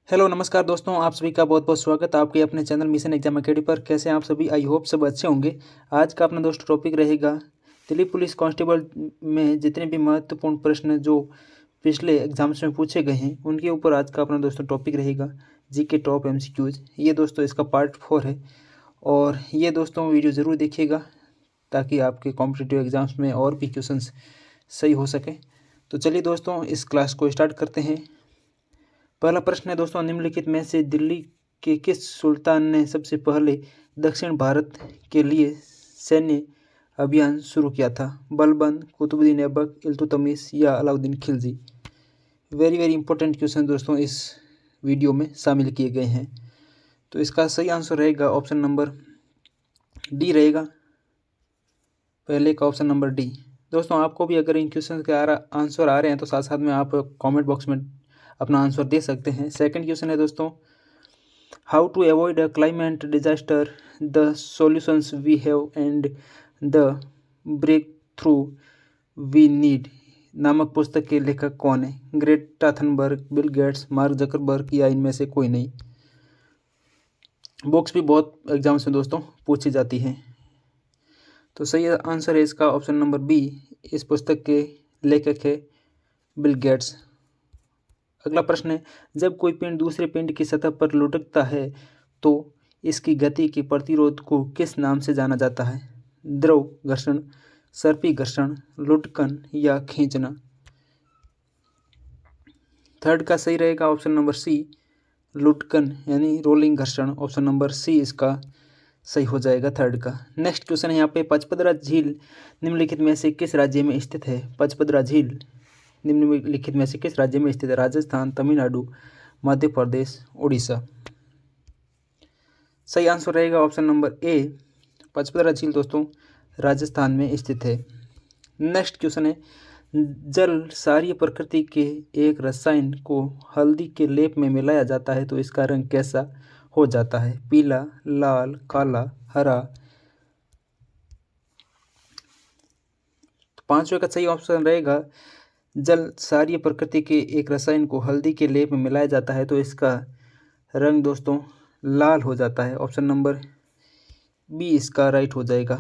Hello नमस्कार दोस्तों, आप सभी का बहुत बहुत स्वागत है आपके अपने चैनल मिशन एग्जाम अकेडमी पर। कैसे हैं आप सभी? आई होप सब अच्छे होंगे। आज का अपना दोस्तों टॉपिक रहेगा दिल्ली पुलिस कांस्टेबल में जितने भी महत्वपूर्ण प्रश्न जो पिछले एग्जाम्स में पूछे गए हैं उनके ऊपर आज का अपना दोस्तों टॉपिक रहेगा जीके टॉप एमसीक्यूज। ये दोस्तों इसका पार्ट 4 है और ये दोस्तों वीडियो ज़रूर देखिएगा ताकि आपके कॉम्पिटिटिव एग्ज़ाम्स में और भी क्वेश्चंस सही हो सके। तो चलिए दोस्तों इस क्लास को स्टार्ट करते हैं। पहला प्रश्न है दोस्तों, निम्नलिखित में से दिल्ली के किस सुल्तान ने सबसे पहले दक्षिण भारत के लिए सैन्य अभियान शुरू किया था? बलबन, कुतुबुद्दीन ऐबक, इल्तुतमिश या Alauddin Khilji? Very very important question दोस्तों इस वीडियो में शामिल किए गए हैं। तो इसका सही आंसर रहेगा ऑप्शन नंबर डी रहेगा, पहले का ऑप्शन नंबर डी। दोस्तों आपको भी अगर इन क्वेश्चन के आंसर आ रहे हैं तो साथ साथ में आप कमेंट बॉक्स में अपना आंसर दे सकते हैं। सेकंड क्वेश्चन है दोस्तों, how to avoid a climate disaster, the solutions we have and the breakthrough we need नामक पुस्तक के लेखक कौन है? Greta Thunberg, Bill Gates, Mark Zuckerberg या इनमें से कोई नहीं? बुक्स भी बहुत एग्जाम्स में दोस्तों पूछी जाती हैं। तो सही आंसर है इसका ऑप्शन नंबर बी। इस पुस्तक के लेखक है बिल गेट्स। अगला प्रश्न है, जब कोई पिंड दूसरे पिंड की सतह पर लुढ़कता है तो इसकी गति के प्रतिरोध को किस नाम से जाना जाता है? द्रव घर्षण, सर्पी घर्षण, लुढ़कन या खींचना? थर्ड का सही रहेगा ऑप्शन नंबर सी, लुढ़कन यानी रोलिंग घर्षण। ऑप्शन नंबर सी इसका सही हो जाएगा थर्ड का। नेक्स्ट क्वेश्चन है यहाँ पे, पचपदरा झील निम्नलिखित में से किस राज्य में स्थित है? पचपदरा झील निम्नलिखित में से किस राज्य में स्थित है? राजस्थान, तमिलनाडु, मध्य प्रदेश, उड़ीसा? सही आंसर रहेगा ऑप्शन नंबर ए, पचपदरा झील दोस्तों राजस्थान में स्थित है। नेक्स्ट क्वेश्चन है, जल सारी प्रकृति के एक रसायन को हल्दी के लेप में मिलाया जाता है तो इसका रंग कैसा हो जाता है? पीला, लाल, काला, हरा? तो पांचवे का सही ऑप्शन रहेगा, जल सारी प्रकृति के एक रसायन को हल्दी के लेप में मिलाया जाता है तो इसका रंग दोस्तों लाल हो जाता है। ऑप्शन नंबर बी इसका राइट हो जाएगा,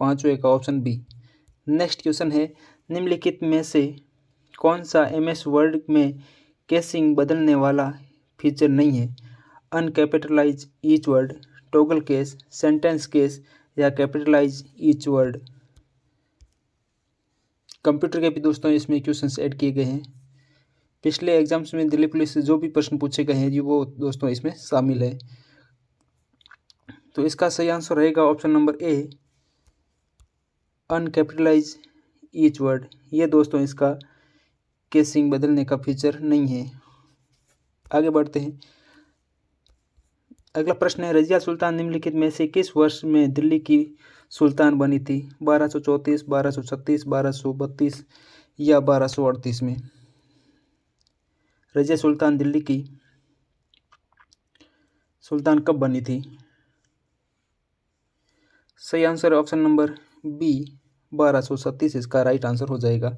पांचवे का ऑप्शन बी। नेक्स्ट क्वेश्चन है, निम्नलिखित में से कौन सा एमएस वर्ड में केसिंग बदलने वाला फीचर नहीं है? Uncapitalize each word, toggle case, sentence case या कैपिटलाइज ईच वर्ड? कंप्यूटर के भी दोस्तों इसमें क्वेश्चंस ऐड किए गए हैं। पिछले एग्जाम्स में दिल्ली पुलिस से जो भी प्रश्न पूछे गए हैं जी वो दोस्तों इसमें शामिल है। तो इसका सही आंसर रहेगा option number A, uncapitalize each word. ये दोस्तों इसका केसिंग बदलने का फीचर नहीं है। आगे बढ़ते हैं। अगला प्रश्न है, रजिया सुल्तान निम्नलिखित में से किस वर्ष में दिल्ली की सुल्तान बनी थी? 1234, 1236, 1232 या 1238 में? रजिया सुल्तान दिल्ली की सुल्तान कब बनी थी? सही आंसर ऑप्शन नंबर बी, 1237 इसका राइट आंसर हो जाएगा।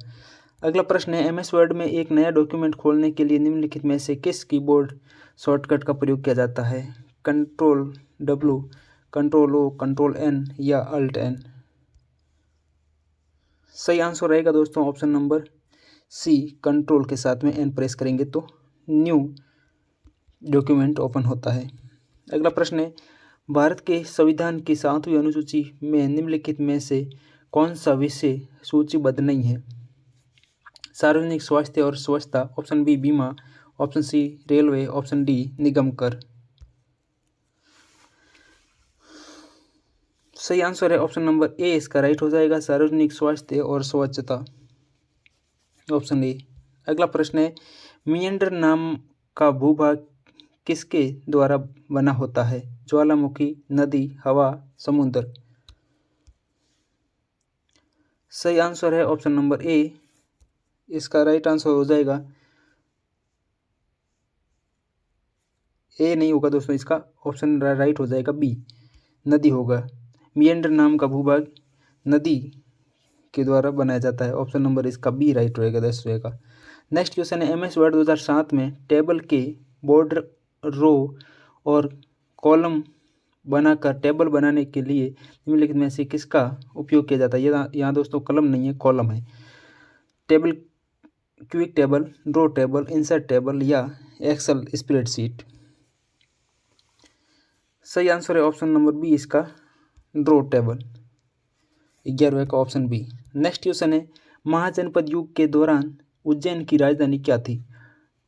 अगला प्रश्न है, एमएस वर्ड में एक नया डॉक्यूमेंट खोलने के लिए निम्नलिखित में से किस कीबोर्ड शॉर्टकट का प्रयोग किया जाता है? Control W, control O, control N या अल्ट N? सही आंसर रहेगा दोस्तों ऑप्शन नंबर सी, कंट्रोल के साथ में N प्रेस करेंगे तो न्यू डॉक्यूमेंट ओपन होता है। अगला प्रश्न है, भारत के संविधान की 7वीं अनुसूची में निम्नलिखित में से कौन सा विषय सूचीबद्ध नहीं है? सार्वजनिक स्वास्थ्य और स्वच्छता, ऑप्शन बी बीमा, ऑप्शन सी रेलवे, ऑप्शन डी निगम कर? सही आंसर है ऑप्शन नंबर ए इसका राइट हो जाएगा, सार्वजनिक स्वास्थ्य और स्वच्छता, ऑप्शन ए। अगला प्रश्न है, मियंडर नाम का भूभाग किसके द्वारा बना होता है? ज्वालामुखी, नदी, हवा, समुद्र? सही आंसर है ऑप्शन नंबर ए, इसका राइट आंसर हो जाएगा, ए नहीं होगा दोस्तों, इसका ऑप्शन राइट हो जाएगा बी, नदी होगा। मियंडर नाम का भूभाग नदी के द्वारा बनाया जाता है। ऑप्शन नंबर इसका बी राइट रहेगा 10वें का। नेक्स्ट क्वेश्चन है, एमएस वर्ड 2007 में टेबल के बॉर्डर रो और कॉलम बनाकर टेबल बनाने के लिए निम्नलिखित में से किसका उपयोग किया जाता है? यहाँ दोस्तों कलम नहीं है, कॉलम है। Table, quick table, draw table, insert table या एक्सेल स्प्रेडशीट। सही आंसर है ऑप्शन नंबर बी इसका, ड्रॉ टेबल। 11वें का ऑप्शन बी। नेक्स्ट क्वेश्चन है, महाजनपद युग के दौरान उज्जैन की राजधानी क्या थी?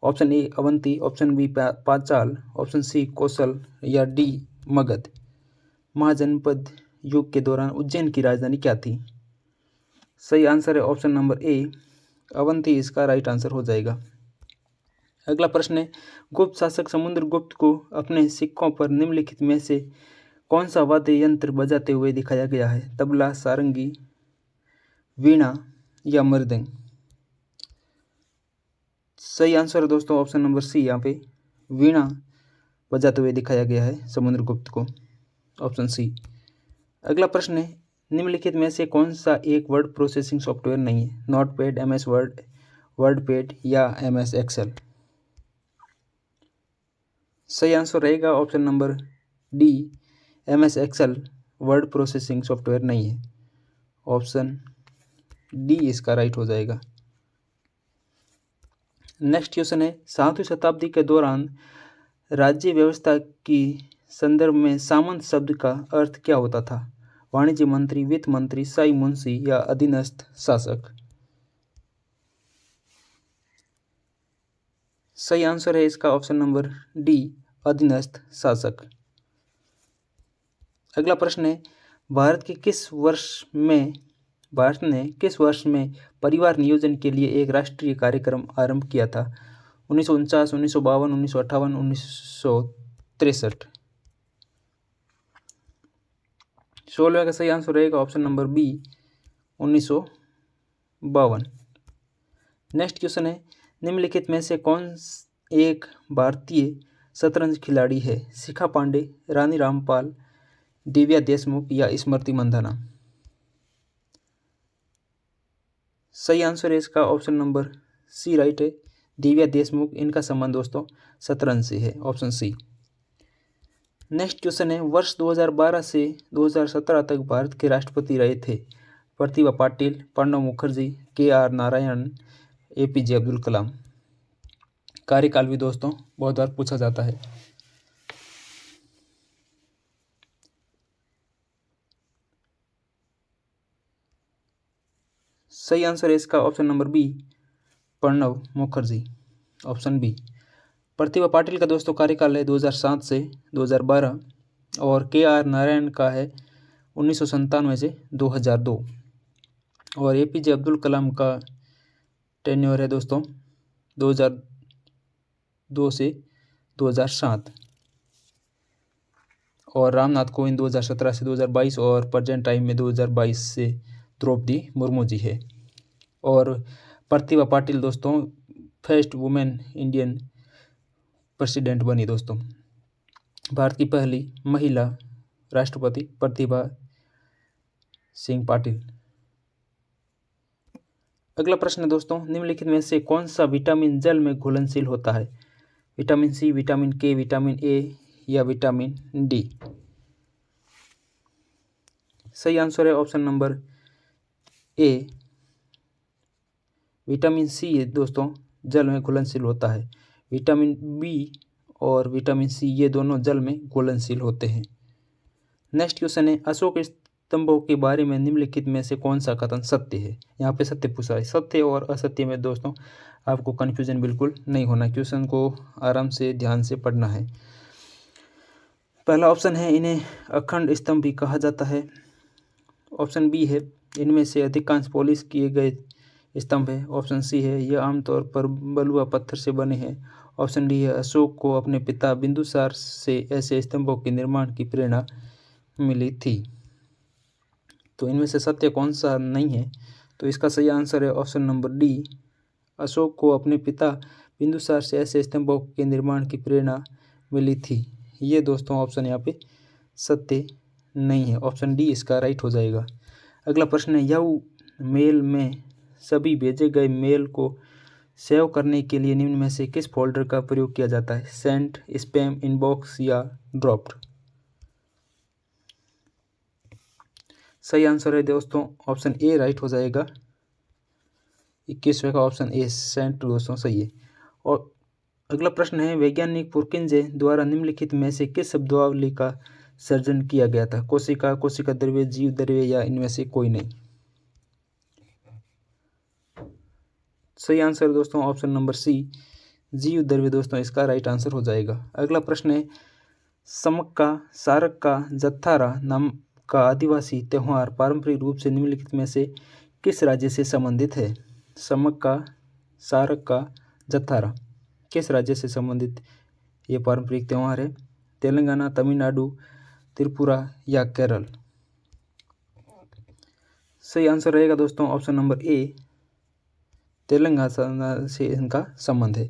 Option A Avanti, option B Panchal, option C Kaushal या डी मगध। महाजनपद युग के दौरान उज्जैन की राजधानी क्या थी? सही आंसर है ऑप्शन नंबर ए अवंती, इसका राइट आंसर हो जाएगा। अगला प्रश्न है, गुप्त शासक समुद्रगुप्त को अपने सिक्कों पर निम्नलिखित में से कौन सा वाद्य यंत्र बजाते हुए दिखाया गया है? तबला, सारंगी, वीणा या मृदंग। सही आंसर है दोस्तों ऑप्शन नंबर सी, यहाँ पे वीणा बजाते हुए दिखाया गया है समुद्रगुप्त को, ऑप्शन सी। अगला प्रश्न है, निम्नलिखित में से कौन सा एक वर्ड प्रोसेसिंग सॉफ्टवेयर नहीं है? नोटपैड, MS वर्ड, वर्डपैड या MS एक्सेल। सही आंसर रहेगा option number D, MS Excel Word processing software नहीं है, ऑप्शन डी इसका राइट हो जाएगा। नेक्स्ट क्वेश्चन है, 7वीं शताब्दी के दौरान राज्य व्यवस्था की संदर्भ में सामंत शब्द का अर्थ क्या होता था? वाणिज्य मंत्री, वित्त मंत्री, शाही मुंशी या अधीनस्थ शासक। सही आंसर है इसका ऑप्शन नंबर डी, अधीनस्थ शासक। अगला प्रश्न है, भारत ने किस वर्ष में परिवार नियोजन के लिए एक राष्ट्रीय कार्यक्रम आरंभ किया था? 1949, 1952, 1958, 1963। 16वें का सही आंसर रहेगा option number B, 1952। Next question है, निम्नलिखित में से कौन एक भारतीय शतरंज खिलाड़ी है? शिखा पांडे, रानी रामपाल, दिव्या देशमुख या स्मृति मंधाना। सही आंसर है इसका ऑप्शन नंबर सी राइट है, दिव्या देशमुख। इनका संबंध दोस्तों शतरंज से है, ऑप्शन सी। नेक्स्ट क्वेश्चन है, वर्ष 2012 से 2017 तक भारत के राष्ट्रपति रहे थे? Pratibha Patil, Pranab Mukherjee, KR Narayan, APJ Abdul Kalam. कार्यकाल भी दोस्तों बहुत बार पूछा जाता है। सही आंसर है इसका option number B, Pranab Mukherjee, option B. Pratibha Patil का दोस्तों कार्यकाल है 2007 से 2012 और KR नारायण का है 1997 से 2002 और APJ अब्दुल कलाम का टेन्योर है दोस्तों 2002 से 2007 और रामनाथ कोविंद 2017 से 2022 और प्रेजेंट टाइम में 2022 से द्रौपदी मुर्मू जी है। और प्रतिभा पाटिल दोस्तों फर्स्ट वुमेन इंडियन प्रेसिडेंट बनी दोस्तों, भारत की पहली महिला राष्ट्रपति प्रतिभा सिंह पाटिल। अगला प्रश्न है दोस्तों, निम्नलिखित में से कौन सा विटामिन जल में घुलनशील होता है? Vitamin C, vitamin K, vitamin A या विटामिन डी। सही आंसर है option number A, vitamin C दोस्तों जल में घुलनशील होता है। विटामिन बी और विटामिन सी ये दोनों जल में घुलनशील होते हैं। नेक्स्ट क्वेश्चन है, अशोक स्तंभों के बारे में निम्नलिखित में से कौन सा कथन सत्य है? यहाँ पे सत्य पूछा है। सत्य और असत्य में दोस्तों आपको कन्फ्यूजन बिल्कुल नहीं होना, क्वेश्चन को आराम से ध्यान से पढ़ना है। पहला ऑप्शन है, इन्हें अखंड स्तंभ भी कहा जाता है। ऑप्शन बी है, इनमें से अधिकांश पॉलिश किए गए स्तंभ है। ऑप्शन सी है, यह आमतौर पर बलुआ पत्थर से बने हैं। ऑप्शन डी है, अशोक को अपने पिता बिंदुसार से ऐसे स्तंभों के निर्माण की प्रेरणा मिली थी। तो इनमें से सत्य कौन सा नहीं है? तो इसका सही आंसर है ऑप्शन नंबर डी, अशोक को अपने पिता बिंदुसार से ऐसे स्तंभों के निर्माण की प्रेरणा मिली थी। ये दोस्तों ऑप्शन यहाँ पे सत्य नहीं है, ऑप्शन डी इसका राइट हो जाएगा। अगला प्रश्न है, याहू मेल में सभी भेजे गए मेल को सेव करने के लिए निम्न में से किस फोल्डर का प्रयोग किया जाता है? सेंट, स्पैम, इनबॉक्स या ड्रॉप्ड? सही आंसर है दोस्तों ऑप्शन ए राइट हो जाएगा। 21वें का ऑप्शन ए सेंट दोस्तों सही है। और अगला प्रश्न है, वैज्ञानिक पुरकिंजे द्वारा निम्नलिखित में से किस शब्दावली का सर्जन किया गया था? कोशिका, कोशिका द्रव्य, जीव द्रव्य या इनमें से कोई नहीं? सही आंसर दोस्तों ऑप्शन नंबर सी जीव द्रव्य दोस्तों इसका राइट आंसर हो जाएगा। अगला प्रश्न है, समक्का सारक्का जत्थारा नाम का आदिवासी त्योहार पारंपरिक रूप से निम्नलिखित में से किस राज्य से संबंधित है? समक्का सारक्का जत्थारा किस राज्य से संबंधित ये पारंपरिक त्यौहार है? तेलंगाना, तमिलनाडु, त्रिपुरा या केरल? सही आंसर रहेगा दोस्तों ऑप्शन नंबर ए तेलंगाना से इनका संबंध है।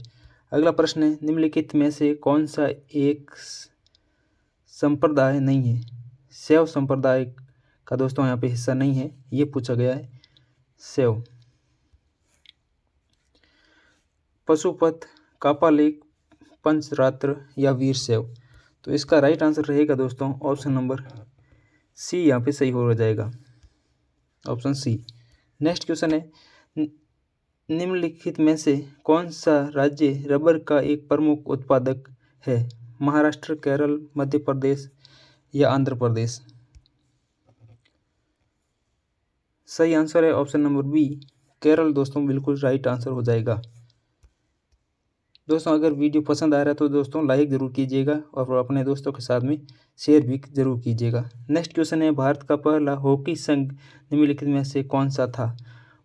अगला प्रश्न है, निम्नलिखित में से कौन सा एक संप्रदाय नहीं है? शैव संप्रदाय का दोस्तों यहाँ पे हिस्सा नहीं है, ये पूछा गया है। शैव, पशुपत, कापालिक, पंचरात्र या वीर शैव? तो इसका राइट आंसर रहेगा दोस्तों ऑप्शन नंबर सी यहाँ पे सही हो जाएगा, ऑप्शन सी। नेक्स्ट क्वेश्चन है, निम्नलिखित में से कौन सा राज्य रबर का एक प्रमुख उत्पादक है? महाराष्ट्र, केरल, मध्य प्रदेश या आंध्र प्रदेश? सही आंसर है ऑप्शन नंबर बी केरल दोस्तों बिल्कुल राइट आंसर हो जाएगा। दोस्तों अगर वीडियो पसंद आ रहा है तो दोस्तों लाइक ज़रूर कीजिएगा और अपने दोस्तों के साथ में शेयर भी ज़रूर कीजिएगा। नेक्स्ट क्वेश्चन है, भारत का पहला हॉकी संघ निम्नलिखित में से कौन सा था?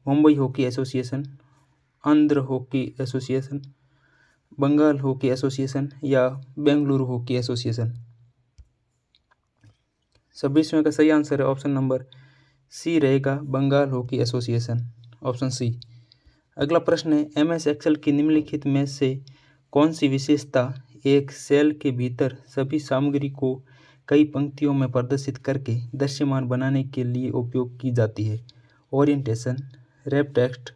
Mumbai hockey association, Andhra hockey association, Bengal hockey association या बेंगलुरु हॉकी एसोसिएशन? 26वें का सही आंसर है ऑप्शन नंबर सी रहेगा, Bengal hockey association, option C. अगला प्रश्न है, MS एक्सेल की निम्नलिखित में से कौन सी विशेषता एक सेल के भीतर सभी सामग्री को कई पंक्तियों में प्रदर्शित करके दृश्यमान बनाने के लिए उपयोग की जाती है? Orientation, wrap text,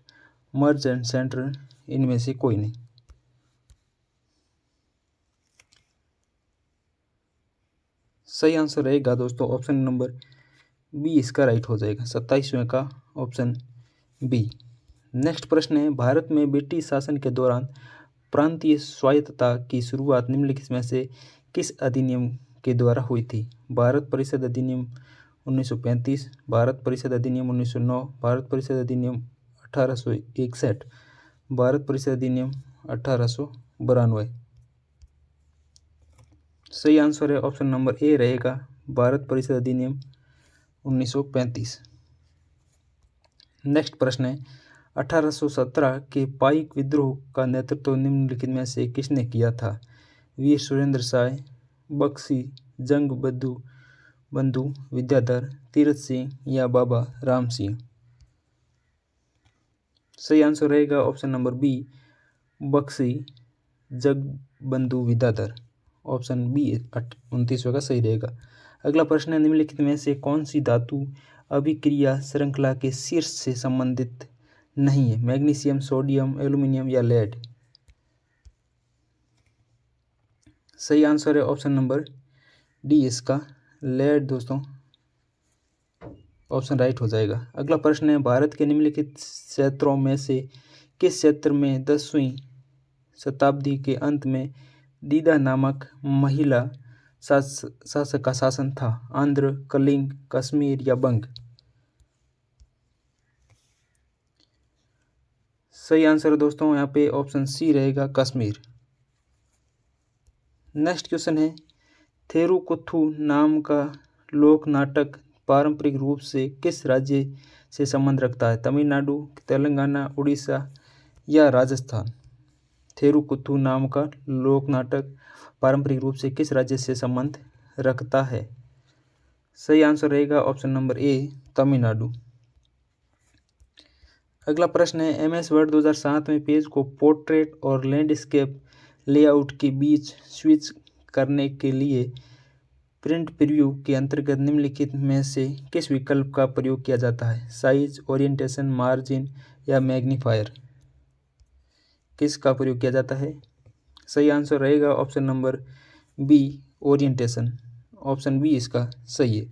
merge and centre, इनमें से कोई नहीं? सही आंसर रहेगा दोस्तों ऑप्शन नंबर बी इसका राइट हो जाएगा, 27वें का ऑप्शन बी। नेक्स्ट प्रश्न है, भारत में ब्रिटिश शासन के दौरान प्रांतीय स्वायत्तता की शुरुआत निम्नलिखित में से किस अधिनियम के द्वारा हुई थी? भारत परिषद अधिनियम 1935, भारत परिषद अधिनियम 1909, भारत परिषद अधिनियम 1861, भारत परिषद अधिनियम 1892? सही आंसर है ऑप्शन नंबर ए रहेगा, भारत परिषद अधिनियम 1935। नेक्स्ट प्रश्न है, 1817 के पाइक विद्रोह का नेतृत्व निम्नलिखित में से किसने किया था? वीर सुरेंद्र साय, बख्शी जंग बंधु विद्याधर, तीरथ सिंह या बाबा राम सिंह? सही आंसर रहेगा option number B Bakhshi Jagabandhu Vidyadhar, option B 29वें का सही रहेगा। अगला प्रश्न है, निम्नलिखित में से कौन सी धातु अभिक्रिया श्रृंखला के शीर्ष से संबंधित नहीं है? मैग्नीशियम, सोडियम, एल्यूमिनियम या लेड? सही आंसर है ऑप्शन नंबर डी इसका, लेड दोस्तों ऑप्शन राइट हो जाएगा। अगला प्रश्न है, भारत के निम्नलिखित क्षेत्रों में से किस क्षेत्र में 10वीं शताब्दी के अंत में दीदा नामक महिला शासक का शासन था? आंध्र, कलिंग, कश्मीर या बंग? सही आंसर है दोस्तों यहाँ पे ऑप्शन सी रहेगा, कश्मीर। नेक्स्ट क्वेश्चन है, थेरुकुथु नाम का लोक नाटक पारंपरिक रूप से किस राज्य से संबंध रखता है? तमिलनाडु, तेलंगाना, उड़ीसा या राजस्थान? थेरुकुथु नाम का लोक नाटक पारंपरिक रूप से किस राज्य से संबंध रखता है? सही आंसर रहेगा ऑप्शन नंबर ए, तमिलनाडु। अगला प्रश्न है, MS वर्ड 2007 में पेज को पोर्ट्रेट और लैंडस्केप लेआउट के बीच स्विच करने के लिए प्रिंट प्रीव्यू के अंतर्गत निम्नलिखित में से किस विकल्प का प्रयोग किया जाता है? साइज, ओरिएंटेशन, मार्जिन या मैग्नीफायर? किसका प्रयोग किया जाता है? सही आंसर रहेगा option number B, orientation. Option B इसका सही है।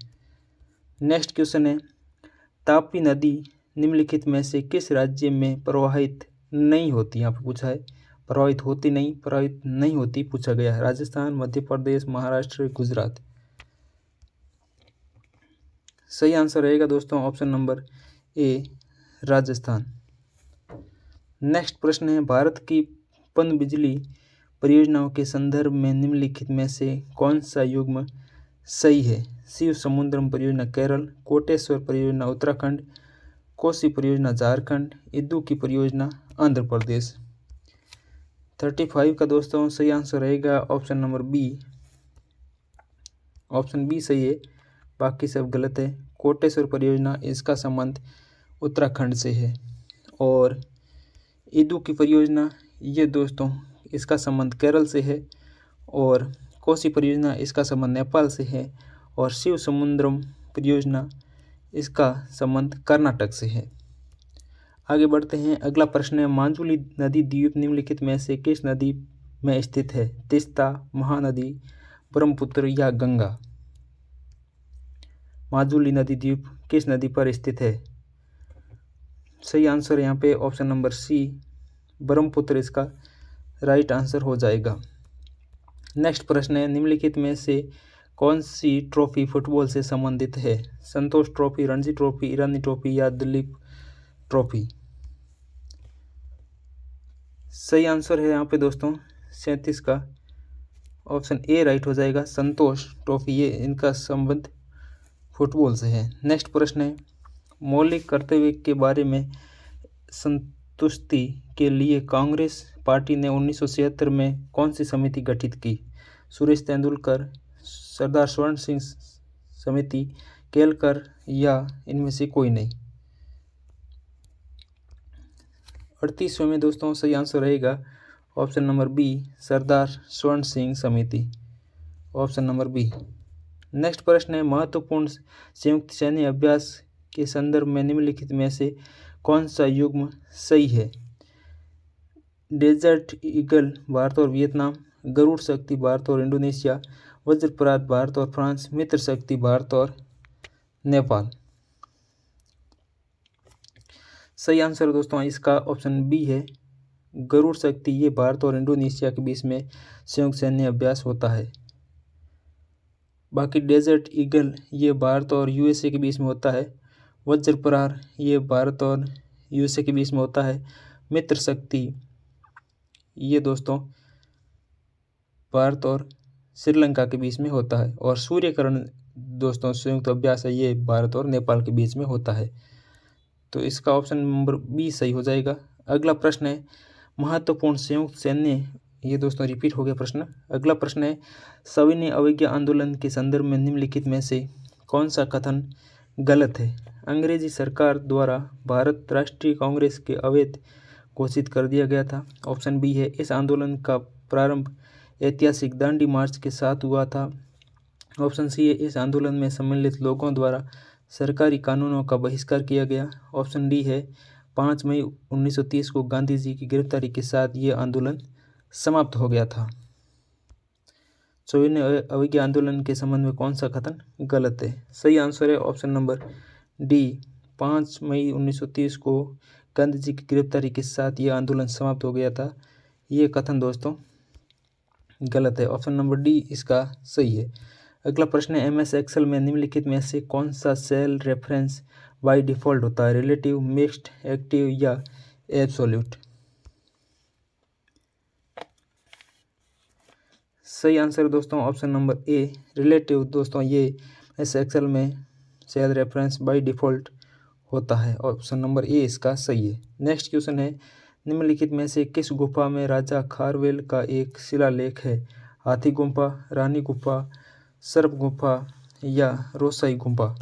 नेक्स्ट क्वेश्चन है, ताप्ती नदी निम्नलिखित में से किस राज्य में प्रवाहित नहीं होती? यहाँ पर पूछा है, प्रवाहित होती नहीं, प्रवाहित नहीं होती पूछा गया है। राजस्थान, मध्य प्रदेश, महाराष्ट्र, गुजरात। सही आंसर रहेगा दोस्तों ऑप्शन नंबर ए, राजस्थान। नेक्स्ट प्रश्न है, भारत की पनबिजली परियोजनाओं के संदर्भ में निम्नलिखित में से कौन सा युग्म सही है? शिव समुद्रम परियोजना केरल, कोटेश्वर परियोजना उत्तराखंड, कोसी परियोजना झारखंड, इद्दू की परियोजना आंध्र प्रदेश। 35 का दोस्तों सही आंसर रहेगा option number B. Option B सही है, बाकी सब गलत है। कोटेश्वर परियोजना, इसका संबंध उत्तराखंड से है। और इद्दू की परियोजना, ये दोस्तों इसका संबंध केरल से है। और कोसी परियोजना, इसका संबंध नेपाल से है। और शिव समुद्रम परियोजना, इसका संबंध कर्नाटक से है। आगे बढ़ते हैं। अगला प्रश्न है, माजुली नदी द्वीप निम्नलिखित में से किस नदी में स्थित है? तीस्ता, महानदी, ब्रह्मपुत्र या गंगा? माजुली नदी द्वीप किस नदी पर स्थित है? सही आंसर यहाँ पे ऑप्शन नंबर सी, ब्रह्मपुत्र इसका राइट आंसर हो जाएगा। नेक्स्ट प्रश्न है, निम्नलिखित में से कौन सी ट्रॉफी फुटबॉल से संबंधित है? संतोष ट्रॉफी, रणजी ट्रॉफी, ईरानी ट्रॉफी या दिलीप ट्रॉफी? सही आंसर है यहाँ पे दोस्तों 37 का ऑप्शन ए राइट हो जाएगा, संतोष ट्रॉफी। ये इनका संबंध फुटबॉल से है। नेक्स्ट प्रश्न है, मौलिक कर्तव्य के बारे में संतुष्टि के लिए कांग्रेस पार्टी ने 1976 में कौन सी समिति गठित की? सुरेश तेंदुलकर, सरदार स्वर्ण सिंह समिति, केलकर या इनमें से कोई नहीं? 38वें में दोस्तों सही आंसर रहेगा ऑप्शन नंबर बी, सरदार स्वर्ण सिंह समिति। Option number B. नेक्स्ट प्रश्न है, महत्वपूर्ण संयुक्त सैन्य अभ्यास के संदर्भ में निम्नलिखित में से कौन सा युग्म सही है? डेजर्ट ईगल भारत और वियतनाम, गरुड़ शक्ति भारत और इंडोनेशिया, वज्रपरात भारत और फ्रांस, मित्र शक्ति भारत और नेपाल। सही आंसर दोस्तों इसका ऑप्शन बी है, गरुड़ शक्ति। ये भारत और इंडोनेशिया के बीच में संयुक्त सैन्य अभ्यास होता है। बाकी डेजर्ट ईगल ये भारत और यूएसए के बीच में होता है। वज्रपरार ये भारत और यूएसए के बीच में होता है। मित्र शक्ति ये दोस्तों भारत और श्रीलंका के बीच में होता है। और सूर्यकिरण दोस्तों संयुक्त अभ्यास है, ये भारत और नेपाल के बीच में होता है। तो इसका ऑप्शन नंबर बी सही हो जाएगा। अगला प्रश्न है, महत्वपूर्ण संयुक्त सैन्य, ये दोस्तों रिपीट हो गया प्रश्न। अगला प्रश्न है, सविनय अवज्ञा आंदोलन के संदर्भ में निम्नलिखित में से कौन सा कथन गलत है? अंग्रेजी सरकार द्वारा भारत राष्ट्रीय कांग्रेस के अवैध घोषित कर दिया गया था। ऑप्शन बी है, इस आंदोलन का प्रारंभ ऐतिहासिक दांडी मार्च के साथ हुआ था। ऑप्शन सी है, इस आंदोलन में सम्मिलित लोगों द्वारा सरकारी कानूनों का बहिष्कार किया गया। ऑप्शन डी है, 5 मई 1930 को गांधी जी की गिरफ्तारी के साथ ये आंदोलन समाप्त हो गया था। सविनय अवज्ञा आंदोलन के संबंध में कौन सा कथन गलत है? सही आंसर है ऑप्शन नंबर डी, 5 मई 1930 को गांधी जी की गिरफ्तारी के साथ ये आंदोलन समाप्त हो गया था। ये कथन दोस्तों गलत है। ऑप्शन नंबर डी इसका सही है। अगला प्रश्न है, MS एक्सेल में निम्नलिखित में से कौन सा सेल रेफरेंस बाय डिफ़ॉल्ट होता है? रिलेटिव, मिक्स्ड, एक्टिव या एब्सोल्यूट? सही आंसर दोस्तों ऑप्शन नंबर ए, रिलेटिव। दोस्तों ये MS एक्सेल में सेल रेफरेंस बाय डिफ़ॉल्ट होता है। ऑप्शन नंबर ए इसका सही है। नेक्स्ट क्वेश्चन है, निम्नलिखित में से किस गुफा में राजा खारवेल का एक शिलालेख है? हाथी गुफा, रानी गुफा, सर्प गुफा या रोसाई गुफा?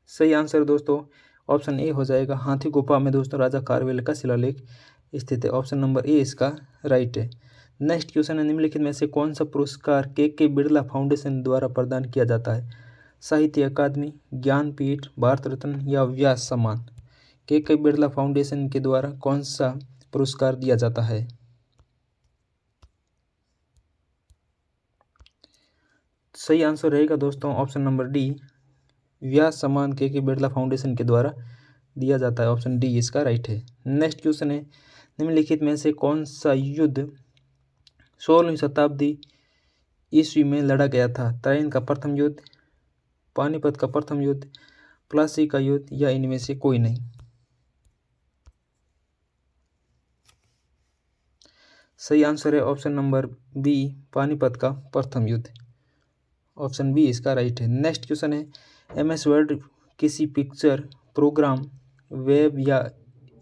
सही आंसर दोस्तों ऑप्शन ए हो जाएगा, हाथी गुफा में दोस्तों राजा खारवेल का शिलालेख स्थित है। ऑप्शन नंबर ए इसका राइट है। नेक्स्ट क्वेश्चन है, निम्नलिखित में से कौन सा पुरस्कार के बिरला फाउंडेशन द्वारा प्रदान किया जाता है? साहित्य अकादमी, ज्ञानपीठ, भारत रत्न या व्यास सम्मान। के बिरला फाउंडेशन के द्वारा कौन सा पुरस्कार दिया जाता है? सही आंसर रहेगा दोस्तों ऑप्शन नंबर डी, व्यास सम्मान के बिरला फाउंडेशन के द्वारा दिया जाता है। ऑप्शन डी इसका राइट है। नेक्स्ट क्वेश्चन है, निम्नलिखित में से कौन सा युद्ध 16वीं शताब्दी ईस्वी में लड़ा गया था? तराइन का प्रथम युद्ध, पानीपत का प्रथम युद्ध, प्लासी का युद्ध या इनमें से कोई नहीं? सही आंसर है ऑप्शन नंबर बी, पानीपत का प्रथम युद्ध। ऑप्शन बी इसका राइट है। नेक्स्ट क्वेश्चन है, MS वर्ड किसी पिक्चर, प्रोग्राम, वेब या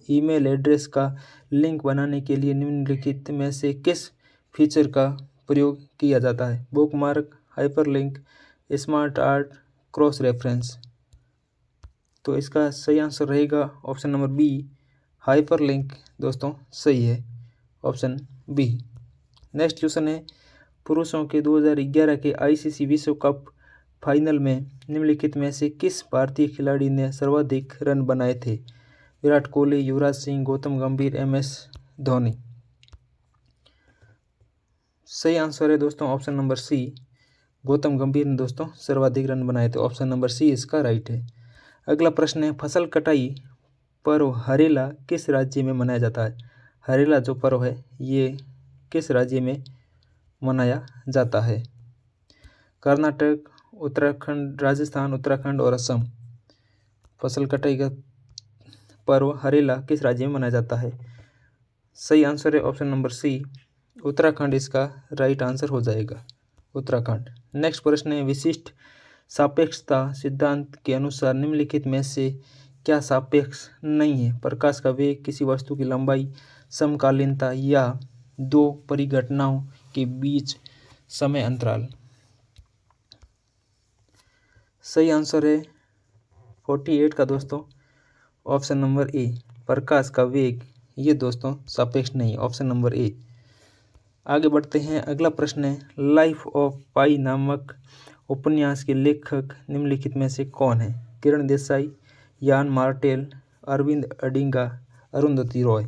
ईमेल एड्रेस का लिंक बनाने के लिए निम्नलिखित में से किस फीचर का प्रयोग किया जाता है? Bookmark, hyperlink, smart art, cross reference. तो इसका सही आंसर रहेगा ऑप्शन नंबर बी, हाइपरलिंक दोस्तों सही है, ऑप्शन बी। नेक्स्ट क्वेश्चन है, पुरुषों के 2011 के ICC विश्व कप फाइनल में निम्नलिखित में से किस भारतीय खिलाड़ी ने सर्वाधिक रन बनाए थे? विराट कोहली, युवराज सिंह, गौतम गंभीर, MS धोनी। सही आंसर है दोस्तों ऑप्शन नंबर सी, गौतम गंभीर ने दोस्तों सर्वाधिक रन बनाए थे। ऑप्शन नंबर सी इसका राइट है। अगला प्रश्न है, फसल कटाई पर्व हरेला किस राज्य में मनाया जाता है? हरेला जो पर्व है ये किस राज्य में मनाया जाता है? कर्नाटक, उत्तराखंड, राजस्थान, उत्तराखंड और असम। फसल कटाई का पर्व हरेला किस राज्य में मनाया जाता है? सही आंसर है ऑप्शन नंबर सी, उत्तराखंड इसका राइट आंसर हो जाएगा, उत्तराखंड। नेक्स्ट प्रश्न है, विशिष्ट सापेक्षता सिद्धांत के अनुसार निम्नलिखित में से क्या सापेक्ष नहीं है? प्रकाश का वेग, किसी वस्तु की लंबाई, समकालीनता या दो परिघटनाओं के बीच समय अंतराल। सही आंसर है 48 का दोस्तों ऑप्शन नंबर ए, प्रकाश का वेग ये दोस्तों सापेक्ष नहीं, ऑप्शन नंबर ए। आगे बढ़ते हैं, अगला प्रश्न है, लाइफ ऑफ पाई नामक उपन्यास के लेखक निम्नलिखित में से कौन है? किरण देसाई, यान मार्टेल, अरविंद अडिगा, अरुंधति रॉय।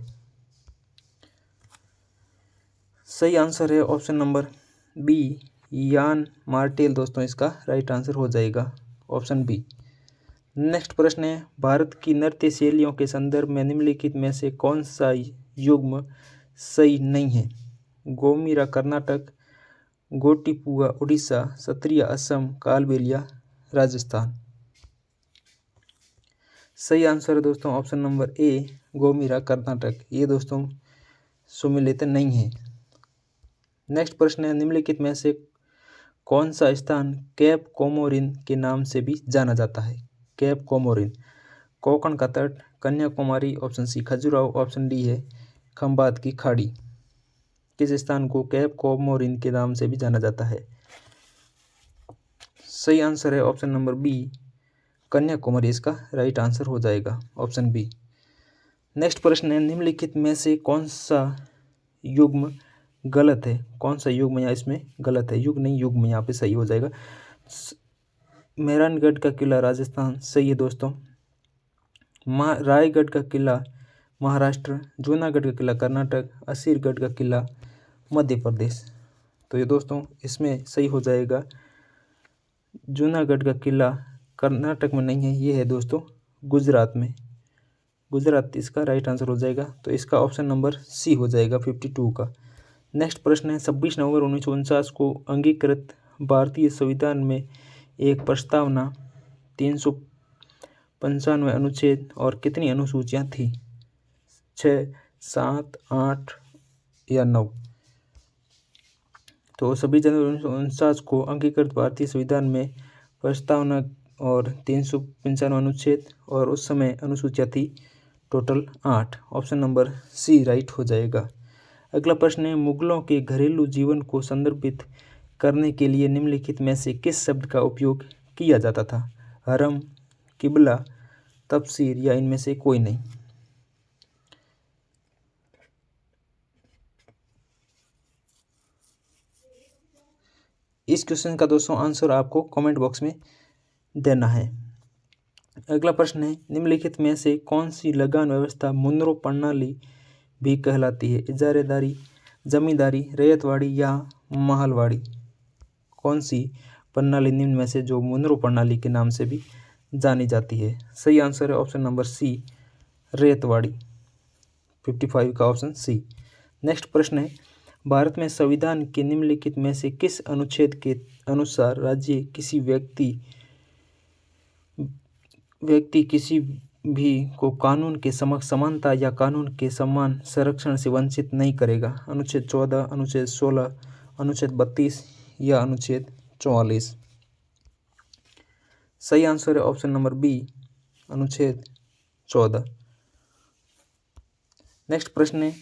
सही आंसर है ऑप्शन नंबर बी, यान मार्टेल दोस्तों इसका राइट आंसर हो जाएगा, ऑप्शन बी। नेक्स्ट प्रश्न है, भारत की नृत्य शैलियों के संदर्भ में निम्नलिखित में से कौन सा युग्म सही नहीं है? गोमीरा कर्नाटक, गोटीपुआ उड़ीसा, सत्रिया असम, कालबेलिया राजस्थान। सही आंसर है दोस्तों ऑप्शन नंबर ए, गोमीरा कर्नाटक, ये दोस्तों सुमिलित नहीं है। नेक्स्ट प्रश्न है, निम्नलिखित में से कौन सा स्थान कैप कोमोरिन के नाम से भी जाना जाता है? कैप कोमोरिन, कोकण का तट, Kanyakumari, option C Khajuraho, option D है खंबात की खाड़ी। किस स्थान को कैप कोमोरिन के नाम से भी जाना जाता है? सही आंसर है ऑप्शन नंबर बी, कन्याकुमारी इसका राइट आंसर हो जाएगा, ऑप्शन बी। नेक्स्ट प्रश्न है, निम्नलिखित में से कौन सा युग्म गलत है? कौन सा युग्म यहाँ इसमें गलत है? युग नहीं, युग्म यहाँ पे सही हो जाएगा। मेहरानगढ़ का किला राजस्थान सही है दोस्तों, रायगढ़ का किला महाराष्ट्र, जूनागढ़ का किला कर्नाटक, असीरगढ़ का किला मध्य प्रदेश। तो ये दोस्तों इसमें सही हो जाएगा, जूनागढ़ का किला कर्नाटक में नहीं है, ये है दोस्तों गुजरात में, गुजरात इसका राइट आंसर हो जाएगा। तो इसका ऑप्शन नंबर सी हो जाएगा 52 का। नेक्स्ट प्रश्न है, 26 नवंबर 1949 को अंगीकृत भारतीय संविधान में एक प्रस्तावना 395 अनुच्छेद और कितनी अनुसूचियाँ थी? 6, 7, 8 या 9? तो 26 जनवरी 1949 को अंगीकृत भारतीय संविधान में प्रस्तावना और 395 अनुच्छेद और उस समय अनुसूचियाँ थी total 8, option number C right हो जाएगा। अगला प्रश्न है, मुगलों के घरेलू जीवन को संदर्भित करने के लिए निम्नलिखित में से किस शब्द का उपयोग किया जाता था? हरम, किबला, तफसीर या इनमें से कोई नहीं? इस क्वेश्चन का दोस्तों आंसर आपको कमेंट बॉक्स में देना है। अगला प्रश्न है, निम्नलिखित में से कौन सी लगान व्यवस्था मुनरो प्रणाली भी कहलाती है? इजारेदारी, जमींदारी, रैयतवाड़ी या महलवाड़ी? कौन सी प्रणाली निम्न में से जो मुनरो प्रणाली के नाम से भी जानी जाती है? सही आंसर है ऑप्शन नंबर सी, रैयतवाड़ी। 55 का ऑप्शन सी। नेक्स्ट प्रश्न है, भारत में संविधान के निम्नलिखित में से किस अनुच्छेद के अनुसार राज्य किसी व्यक्ति किसी भी को कानून के समक्ष समानता या कानून के समान संरक्षण से वंचित नहीं करेगा? अनुच्छेद 14, अनुच्छेद 16, अनुच्छेद 32 या अनुच्छेद 44? सही आंसर है ऑप्शन नंबर बी, अनुच्छेद 14। नेक्स्ट प्रश्न है,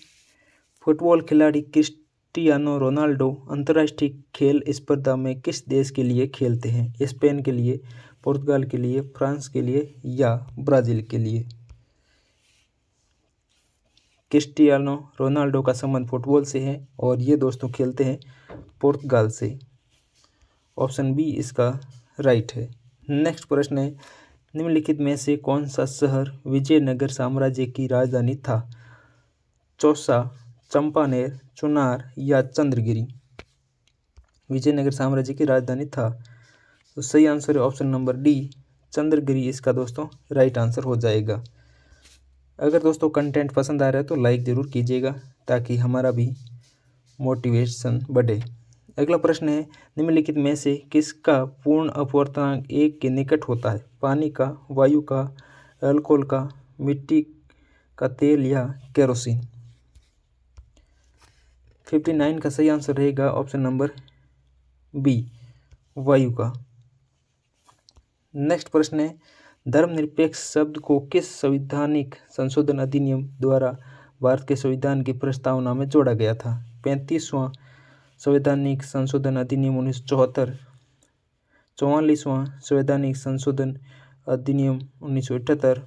फुटबॉल खिलाड़ी क्रिस्टियानो रोनाल्डो अंतर्राष्ट्रीय खेल स्पर्धा में किस देश के लिए खेलते हैं? स्पेन के लिए, पुर्तगाल के लिए, फ्रांस के लिए या ब्राज़ील के लिए? क्रिस्टियानो रोनाल्डो का संबंध फुटबॉल से है और ये दोस्तों खेलते हैं पुर्तगाल से। ऑप्शन बी इसका राइट है। नेक्स्ट प्रश्न है, निम्नलिखित में से कौन सा शहर विजयनगर साम्राज्य की राजधानी था? चौसा, चंपानेर, चुनार या चंद्रगिरी? विजयनगर साम्राज्य की राजधानी था, तो सही आंसर है ऑप्शन नंबर डी, चंद्रगिरी इसका दोस्तों राइट आंसर हो जाएगा। अगर दोस्तों कंटेंट पसंद आ रहा है तो लाइक ज़रूर कीजिएगा ताकि हमारा भी मोटिवेशन बढ़े। अगला प्रश्न है, निम्नलिखित में से किसका पूर्ण अपवर्तनांक 1 के निकट होता है? पानी का, वायु का, अल्कोहल का, मिट्टी का तेल या केरोसिन? 59 का सही आंसर रहेगा ऑप्शन नंबर बी, वायु का। नेक्स्ट प्रश्न है, धर्मनिरपेक्ष शब्द को किस संवैधानिक संशोधन अधिनियम द्वारा भारत के संविधान की प्रस्तावना में जोड़ा गया था? 35वां संवैधानिक संशोधन अधिनियम 1974, 44वां संवैधानिक संशोधन अधिनियम 1978,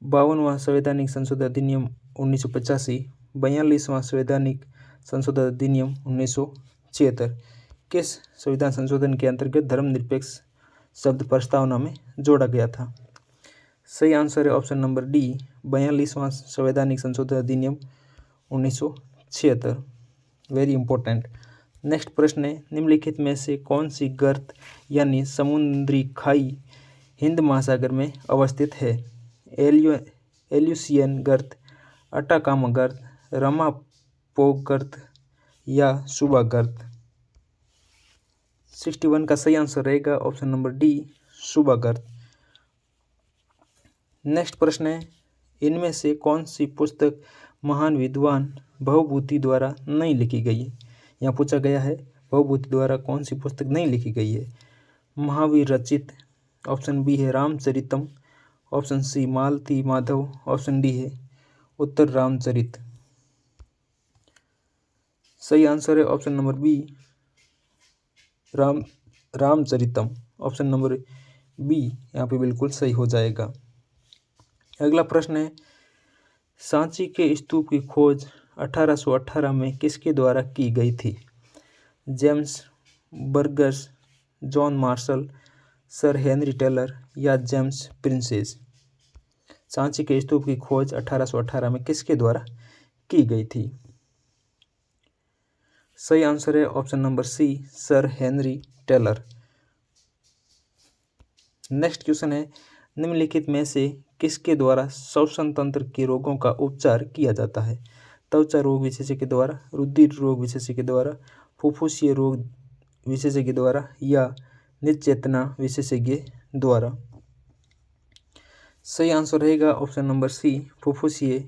52वां संवैधानिक संशोधन अधिनियम 1985, 42वां संवैधानिक संशोधन अधिनियम 1976? किस संविधान संशोधन के अंतर्गत धर्मनिरपेक्ष शब्द प्रस्तावना में जोड़ा गया था? सही आंसर है ऑप्शन नंबर डी, 42वां संवैधानिक संशोधन अधिनियम 1976। Very important. नेक्स्ट प्रश्न है, निम्नलिखित में से कौन सी गर्त यानी समुद्री खाई हिंद महासागर में अवस्थित है? एल्यूसियन गर्त, अटाकामा गर्त, रमापोग गर्त या सुबा गर्त? 61 का सही आंसर रहेगा ऑप्शन नंबर डी, सुबा गर्त। नेक्स्ट प्रश्न है, इनमें से कौन सी पुस्तक महान विद्वान भवभूति द्वारा नहीं लिखी गई है? यहाँ पूछा गया है भवभूति द्वारा कौन सी पुस्तक नहीं लिखी गई है? महावीर रचित, ऑप्शन बी है Ramcharitam, option C Malati Madhav, option D है उत्तर रामचरित? सही आंसर है option number B, Ramcharitam. Option number B यहाँ पे बिल्कुल सही हो जाएगा। अगला प्रश्न है, सांची के स्तूप की खोज 1818 में किसके द्वारा की गई थी? James Burgess, John Marshall, Sir Henry Taylor या जेम्स प्रिंसेस? सांची के स्तूप की खोज 1818 में किसके द्वारा की गई थी? सही आंसर है option number C, Sir Henry Taylor. Next question है, निम्नलिखित में से किसके द्वारा श्वसन तंत्र के रोगों का उपचार किया जाता है? त्वचा रोग विशेषज्ञ के द्वारा, रुधिर रोग विशेषज्ञ के द्वारा, फुफ्फुसीय रोग विशेषज्ञ द्वारा या निचेतना विशेषज्ञ द्वारा? सही आंसर रहेगा ऑप्शन नंबर सी, फुफ्फुसीय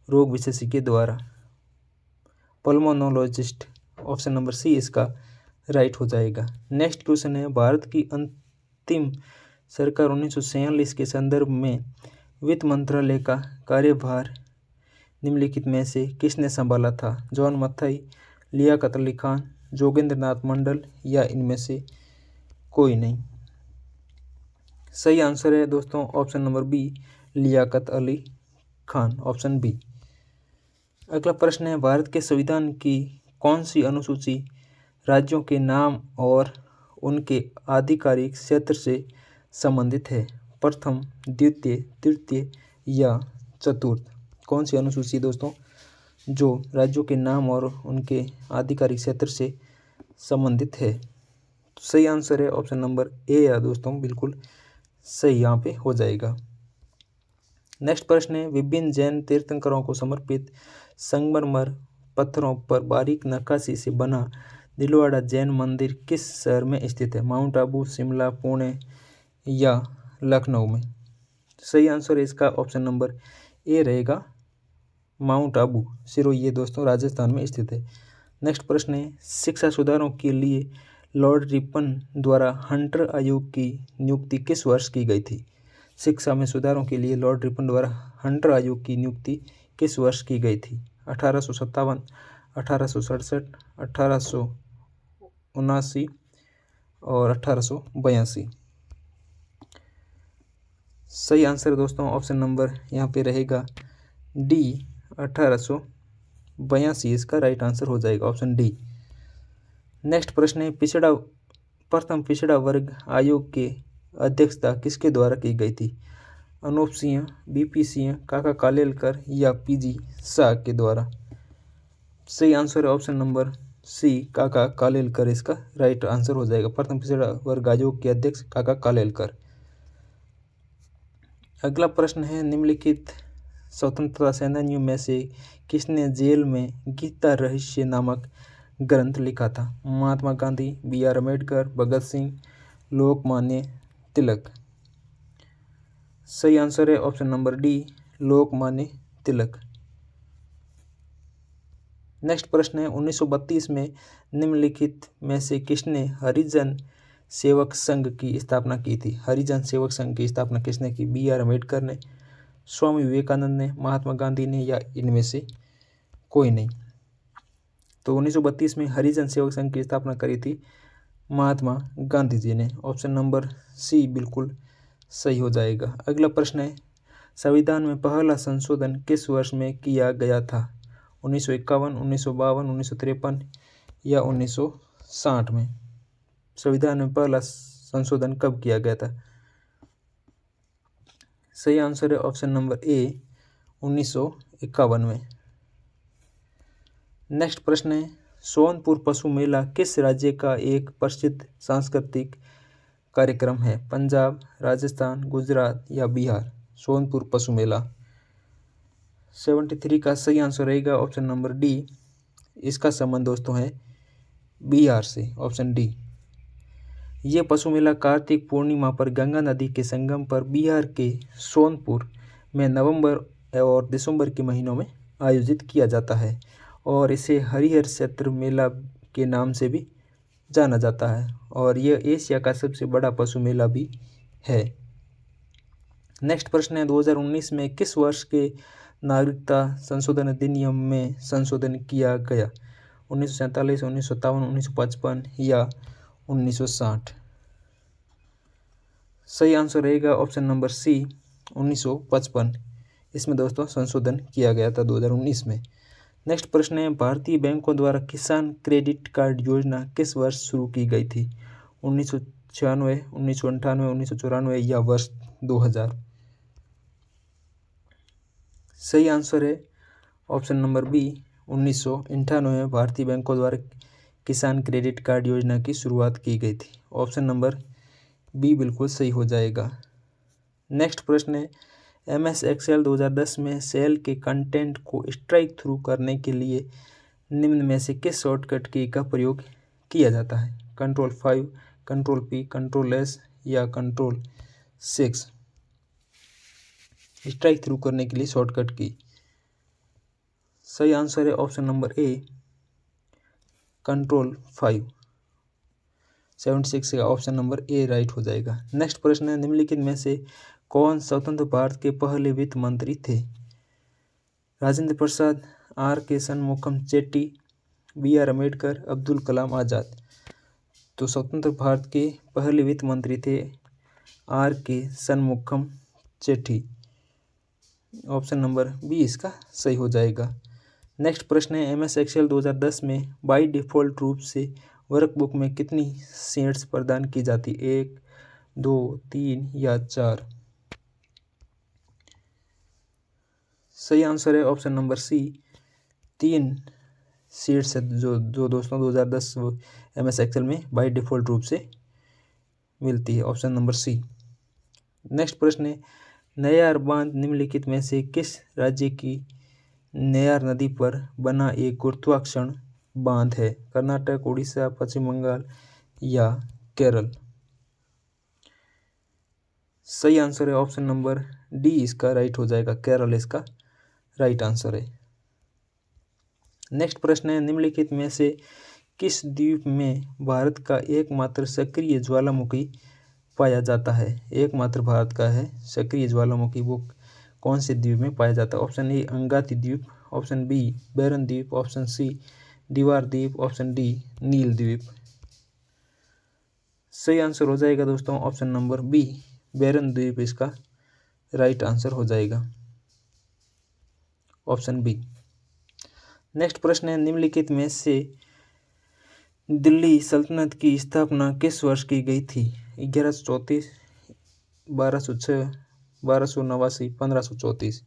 रोग विशेषज्ञ द्वारा, पल्मोनोलॉजिस्ट। ऑप्शन नंबर सी इसका राइट हो जाएगा। नेक्स्ट क्वेश्चन है, भारत की अंतिम सरकार 1946 के संदर्भ में वित्त मंत्रालय का कार्यभार निम्नलिखित में से किसने संभाला था? जॉन मथाई, लियाकत अली खान, जोगेंद्र नाथ मंडल या इनमें से कोई नहीं? सही आंसर है दोस्तों option number B, Liaquat Ali Khan, option B. अगला प्रश्न है, भारत के संविधान की कौन सी अनुसूची राज्यों के नाम और उनके आधिकारिक क्षेत्र से संबंधित है? प्रथम, द्वितीय, तृतीय या चतुर्थ? कौन सी अनुसूची दोस्तों जो राज्यों के नाम और उनके आधिकारिक क्षेत्र से संबंधित है? तो सही आंसर है ऑप्शन नंबर ए या दोस्तों बिल्कुल सही यहाँ पे हो जाएगा। नेक्स्ट प्रश्न है, विभिन्न जैन तीर्थंकरों को समर्पित संगमरमर पत्थरों पर बारीक नक्काशी से बना दिलवाड़ा जैन मंदिर किस शहर में स्थित है? माउंट आबू, शिमला, पुणे या लखनऊ में? सही आंसर है इसका ऑप्शन नंबर ए रहेगा, माउंट आबू सिरोही, ये दोस्तों राजस्थान में स्थित है। नेक्स्ट प्रश्न है, शिक्षा सुधारों के लिए लॉर्ड रिपन द्वारा हंटर आयोग की नियुक्ति किस वर्ष की गई थी? शिक्षा में सुधारों के लिए लॉर्ड रिपन द्वारा हंटर आयोग की नियुक्ति किस वर्ष की गई थी? 1857, 1867, 1879 और 1882? सही आंसर दोस्तों ऑप्शन नंबर यहाँ पे रहेगा डी, 1882 इसका राइट आंसर हो जाएगा, ऑप्शन डी। नेक्स्ट प्रश्न है, प्रथम पिछड़ा वर्ग आयोग के अध्यक्षता किसके द्वारा की गई थी? अनूप सिंह, बीपी सिंह, काका कालेलकर या पीजी शाह के द्वारा? सही आंसर है ऑप्शन नंबर सी, काका कालेलकर इसका राइट आंसर हो जाएगा। प्रथम पिछड़ा वर्ग आयोग के अध्यक्ष काका कालेलकर। अगला प्रश्न है, निम्नलिखित स्वतंत्रता सेनानियों में से किसने जेल में गीता रहस्य नामक ग्रंथ लिखा था? महात्मा गांधी, बी.आर. अम्बेडकर, भगत सिंह, लोकमान्य तिलक? सही आंसर है option number D, Lokmanya Tilak. Next प्रश्न है, 1932 में निम्नलिखित में से किसने हरिजन सेवक संघ की स्थापना की थी? हरिजन सेवक संघ की स्थापना किसने की? बी.आर. अम्बेडकर ने, स्वामी विवेकानंद ने, महात्मा गांधी ने या इनमें से कोई नहीं? तो 1932 में हरिजन सेवक संघ की स्थापना करी थी महात्मा गांधी जी ने, ऑप्शन नंबर सी बिल्कुल सही हो जाएगा। अगला प्रश्न है, संविधान में पहला संशोधन किस वर्ष में किया गया था? 1951, 1952, 1953 या 1960 में? संविधान में पहला संशोधन कब किया गया था? सही आंसर है ऑप्शन नंबर ए, 1951 में। नेक्स्ट प्रश्न है, सोनपुर पशु मेला किस राज्य का एक प्रसिद्ध सांस्कृतिक कार्यक्रम है? पंजाब, राजस्थान, गुजरात या बिहार? सोनपुर पशु मेला 73 का सही आंसर रहेगा ऑप्शन नंबर डी। इसका संबंध दोस्तों है बिहार से, ऑप्शन डी। ये पशु मेला कार्तिक पूर्णिमा पर गंगा नदी के संगम पर बिहार के सोनपुर में नवंबर और दिसंबर के महीनों में आयोजित किया जाता है और इसे हरिहर क्षेत्र मेला के नाम से भी जाना जाता है और यह एशिया का सबसे बड़ा पशु मेला भी है। नेक्स्ट प्रश्न है, 2019 में किस वर्ष के नागरिकता संशोधन अधिनियम में संशोधन किया गया? 1947, 1957, 1955 या 1960? सही आंसर रहेगा ऑप्शन नंबर सी, 1955। इसमें दोस्तों संशोधन किया गया था 2019 में। नेक्स्ट प्रश्न है, भारतीय बैंकों द्वारा किसान क्रेडिट कार्ड योजना किस वर्ष शुरू की गई थी? 1996, 1998, 1994 या वर्ष 2000? सही आंसर है ऑप्शन नंबर बी, 1998 में भारतीय बैंकों द्वारा किसान क्रेडिट कार्ड योजना की शुरुआत की गई थी। ऑप्शन नंबर बी बिल्कुल सही हो जाएगा। नेक्स्ट प्रश्न है, MS Excel 2010 में सेल के कंटेंट को स्ट्राइक थ्रू करने के लिए निम्न में से किस शॉर्टकट की का प्रयोग किया जाता है? Ctrl+5, Ctrl+P, Ctrl+S या Ctrl+6? स्ट्राइक थ्रू करने के लिए शॉर्टकट की सही आंसर है ऑप्शन नंबर ए, Ctrl+5। 76 का ऑप्शन नंबर ए राइट हो जाएगा। नेक्स्ट प्रश्न है, निम्नलिखित में से कौन स्वतंत्र भारत के पहले वित्त मंत्री थे? राजेंद्र प्रसाद, R.K. शनमुखम चेट्टी, B.R. अम्बेडकर, अब्दुल कलाम आज़ाद? तो स्वतंत्र भारत के पहले वित्त मंत्री थे R.K. Shanmukham Chetty, option number B इसका सही हो जाएगा। नेक्स्ट प्रश्न है, MS Excel 2010 में बाई डिफ़ॉल्ट रूप से वर्कबुक में कितनी शीट्स प्रदान की जाती? 1, 2, 3 या 4? सही आंसर है ऑप्शन नंबर सी, 3 शीट्स है जो दोस्तों 2010 MS एक्सेल में बाय डिफ़ॉल्ट रूप से मिलती है। Option number C. नेक्स्ट प्रश्न है, नयार बांध निम्नलिखित में से किस राज्य की नयार नदी पर बना एक गुरुत्वाकर्षण बांध है? कर्नाटक, उड़ीसा, पश्चिम बंगाल या केरल? सही आंसर है ऑप्शन नंबर डी, इसका राइट हो जाएगा, केरल इसका राइट आंसर है। नेक्स्ट प्रश्न है, निम्नलिखित में से किस द्वीप में भारत का एकमात्र सक्रिय ज्वालामुखी पाया जाता है? एकमात्र भारत का है सक्रिय ज्वालामुखी, वो कौन से द्वीप में पाया जाता है? ऑप्शन ए अंगाती द्वीप, ऑप्शन बी बैरन द्वीप, ऑप्शन सी दीवार द्वीप, ऑप्शन डी नील द्वीप। सही आंसर हो जाएगा दोस्तों ऑप्शन नंबर बी, बैरन द्वीप इसका राइट आंसर हो जाएगा, ऑप्शन बी। नेक्स्ट प्रश्न है, निम्नलिखित में से दिल्ली सल्तनत की स्थापना किस वर्ष की गई थी? 1134, 1206, 1289, 1534?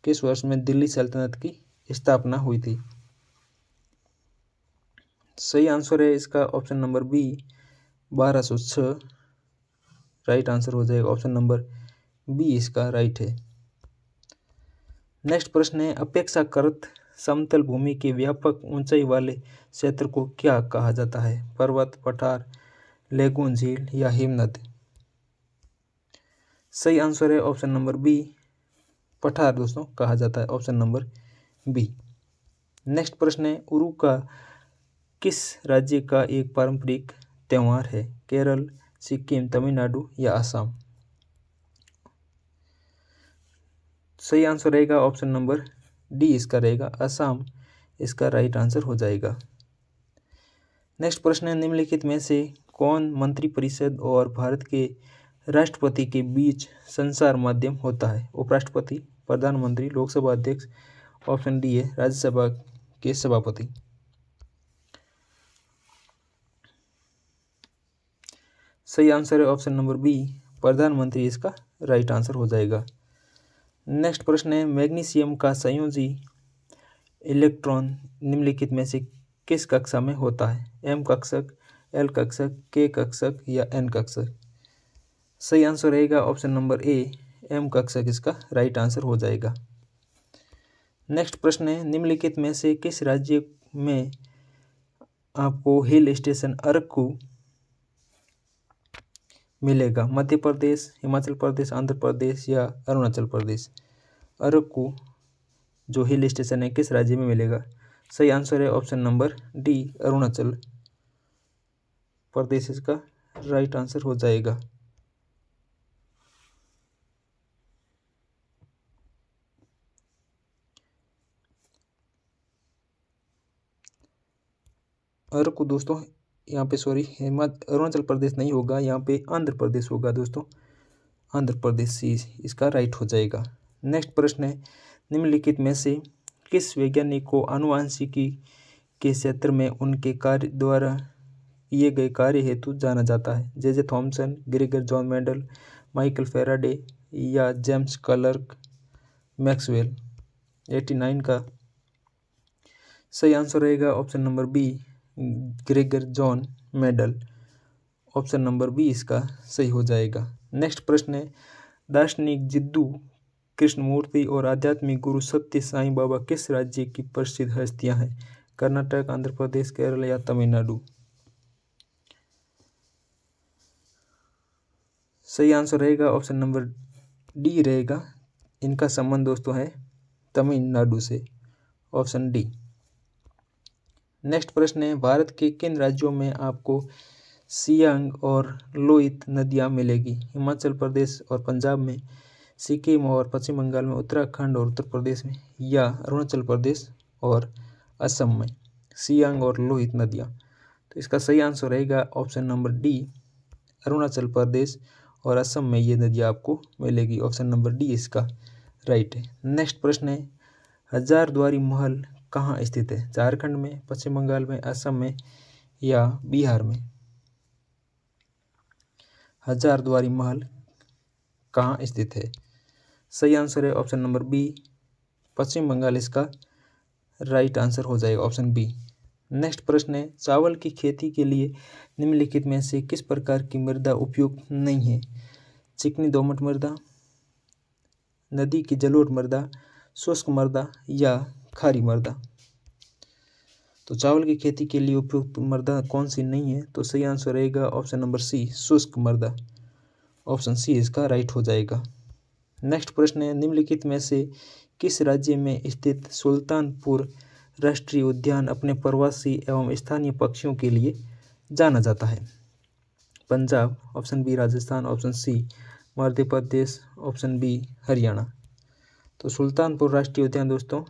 किस वर्ष में दिल्ली सल्तनत की स्थापना हुई थी? सही आंसर है इसका option number B, 1206 right answer हो जाएगा, ऑप्शन नंबर बी इसका राइट है। नेक्स्ट प्रश्न है, अपेक्षाकृत समतल भूमि के व्यापक ऊंचाई वाले क्षेत्र को क्या कहा जाता है? पर्वत, पठार, लेगून, झील या हिमनद? सही आंसर है ऑप्शन नंबर बी, पठार दोस्तों कहा जाता है, ऑप्शन नंबर बी। नेक्स्ट प्रश्न है, उरुका किस राज्य का एक पारंपरिक त्यौहार है? केरल, सिक्किम, तमिलनाडु या असम? सही आंसर रहेगा ऑप्शन नंबर डी, इसका रहेगा असम, इसका राइट आंसर हो जाएगा। नेक्स्ट प्रश्न है, निम्नलिखित में से कौन मंत्रिपरिषद और भारत के राष्ट्रपति के बीच संचार माध्यम होता है? उपराष्ट्रपति, प्रधानमंत्री, लोकसभा अध्यक्ष? ऑप्शन डी है राज्यसभा के सभापति। सही आंसर है ऑप्शन नंबर बी, प्रधानमंत्री इसका राइट आंसर हो जाएगा। नेक्स्ट प्रश्न है, मैग्नीशियम का संयोजी इलेक्ट्रॉन निम्नलिखित में से किस कक्षा में होता है? एम कक्षक, एल कक्षक, के कक्षक या एन कक्षक? सही आंसर रहेगा ऑप्शन नंबर ए, एम कक्षक इसका राइट आंसर हो जाएगा। नेक्स्ट प्रश्न है, निम्नलिखित में से किस राज्य में आपको हिल स्टेशन अरक्कू मिलेगा? मध्य प्रदेश, हिमाचल प्रदेश, आंध्र प्रदेश या अरुणाचल प्रदेश? अरक्कू जो हिल स्टेशन है किस राज्य में मिलेगा? सही आंसर है option number D, Arunachal Pradesh इसका राइट आंसर हो जाएगा। अरक्कू दोस्तों यहाँ पे सॉरी अरुणाचल प्रदेश नहीं होगा, यहाँ पे आंध्र प्रदेश होगा दोस्तों, आंध्र प्रदेश सी इसका राइट हो जाएगा। नेक्स्ट प्रश्न है, निम्नलिखित में से किस वैज्ञानिक को आनुवंशिकी के क्षेत्र में उनके कार्य द्वारा किए गए कार्य हेतु जाना जाता है? J Thomson, Gregor John Mendel, Michael Faraday या जेम्स क्लर्क मैक्सवेल? 89 का सही आंसर रहेगा option number B, Gregor John Mendel, option number B इसका सही हो जाएगा। नेक्स्ट प्रश्न है, दार्शनिक जिद्दू कृष्णमूर्ति और आध्यात्मिक गुरु सत्य साईं बाबा किस राज्य की प्रसिद्ध हस्तियां हैं? कर्नाटक, आंध्र प्रदेश, केरल या तमिलनाडु? सही आंसर रहेगा ऑप्शन नंबर डी रहेगा, इनका संबंध दोस्तों है तमिलनाडु से, ऑप्शन डी। नेक्स्ट प्रश्न है, भारत के किन राज्यों में आपको सियांग और लोहित नदियाँ मिलेगी? हिमाचल प्रदेश और पंजाब में, सिक्किम और पश्चिम बंगाल में, उत्तराखंड और उत्तर प्रदेश में या अरुणाचल प्रदेश और असम में? सियांग और लोहित नदियाँ, तो इसका सही आंसर रहेगा option number D, Arunachal Pradesh और असम में ये नदियाँ आपको मिलेगी, ऑप्शन नंबर डी इसका राइट है। नेक्स्ट प्रश्न है, हजारद्वारी महल कहाँ स्थित है? झारखंड में, पश्चिम बंगाल में, असम में या बिहार में? हजारद्वारी महल कहाँ स्थित है? सही आंसर है ऑप्शन नंबर बी, पश्चिम बंगाल इसका राइट आंसर हो जाएगा, ऑप्शन बी। नेक्स्ट प्रश्न है, चावल की खेती के लिए निम्नलिखित में से किस प्रकार की मृदा उपयुक्त नहीं है? चिकनी दोमट मृदा, नदी की जलोढ़ मृदा, शुष्क मृदा या खारी मृदा? तो चावल की खेती के लिए उपयुक्त मृदा कौन सी नहीं है? तो सही आंसर रहेगा ऑप्शन नंबर सी, शुष्क मृदा, ऑप्शन सी इसका राइट हो जाएगा। नेक्स्ट प्रश्न है, निम्नलिखित में से किस राज्य में स्थित सुल्तानपुर राष्ट्रीय उद्यान अपने प्रवासी एवं स्थानीय पक्षियों के लिए जाना जाता है? Punjab, option B Rajasthan, option C Madhya Pradesh, option B Haryana. तो सुल्तानपुर राष्ट्रीय उद्यान दोस्तों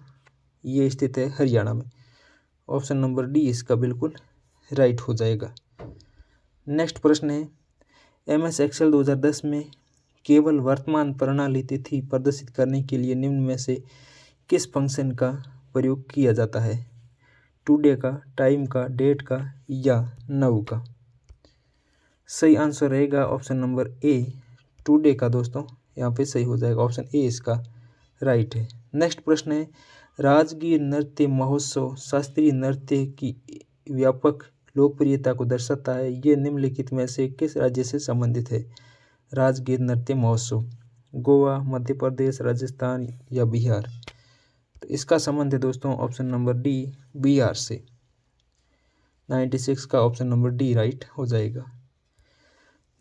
ये स्थित है हरियाणा में, ऑप्शन नंबर डी इसका बिल्कुल राइट हो जाएगा। नेक्स्ट प्रश्न है, MS एक्सेल 2010 में केवल वर्तमान प्रणाली तिथि प्रदर्शित करने के लिए निम्न में से किस फंक्शन का प्रयोग किया जाता है? टुडे का, टाइम का, डेट का या नाउ का? सही आंसर रहेगा ऑप्शन नंबर ए, टुडे का दोस्तों, यहाँ पे सही हो जाएगा, ऑप्शन ए इसका राइट है। नेक्स्ट प्रश्न है, राजगीर नृत्य महोत्सव शास्त्रीय नृत्य की व्यापक लोकप्रियता को दर्शाता है, ये निम्नलिखित में से किस राज्य से संबंधित है? राजगीर नृत्य महोत्सव गोवा, मध्य प्रदेश, राजस्थान या बिहार? तो इसका संबंध है दोस्तों ऑप्शन नंबर डी, बिहार से। 96 का ऑप्शन नंबर डी राइट हो जाएगा।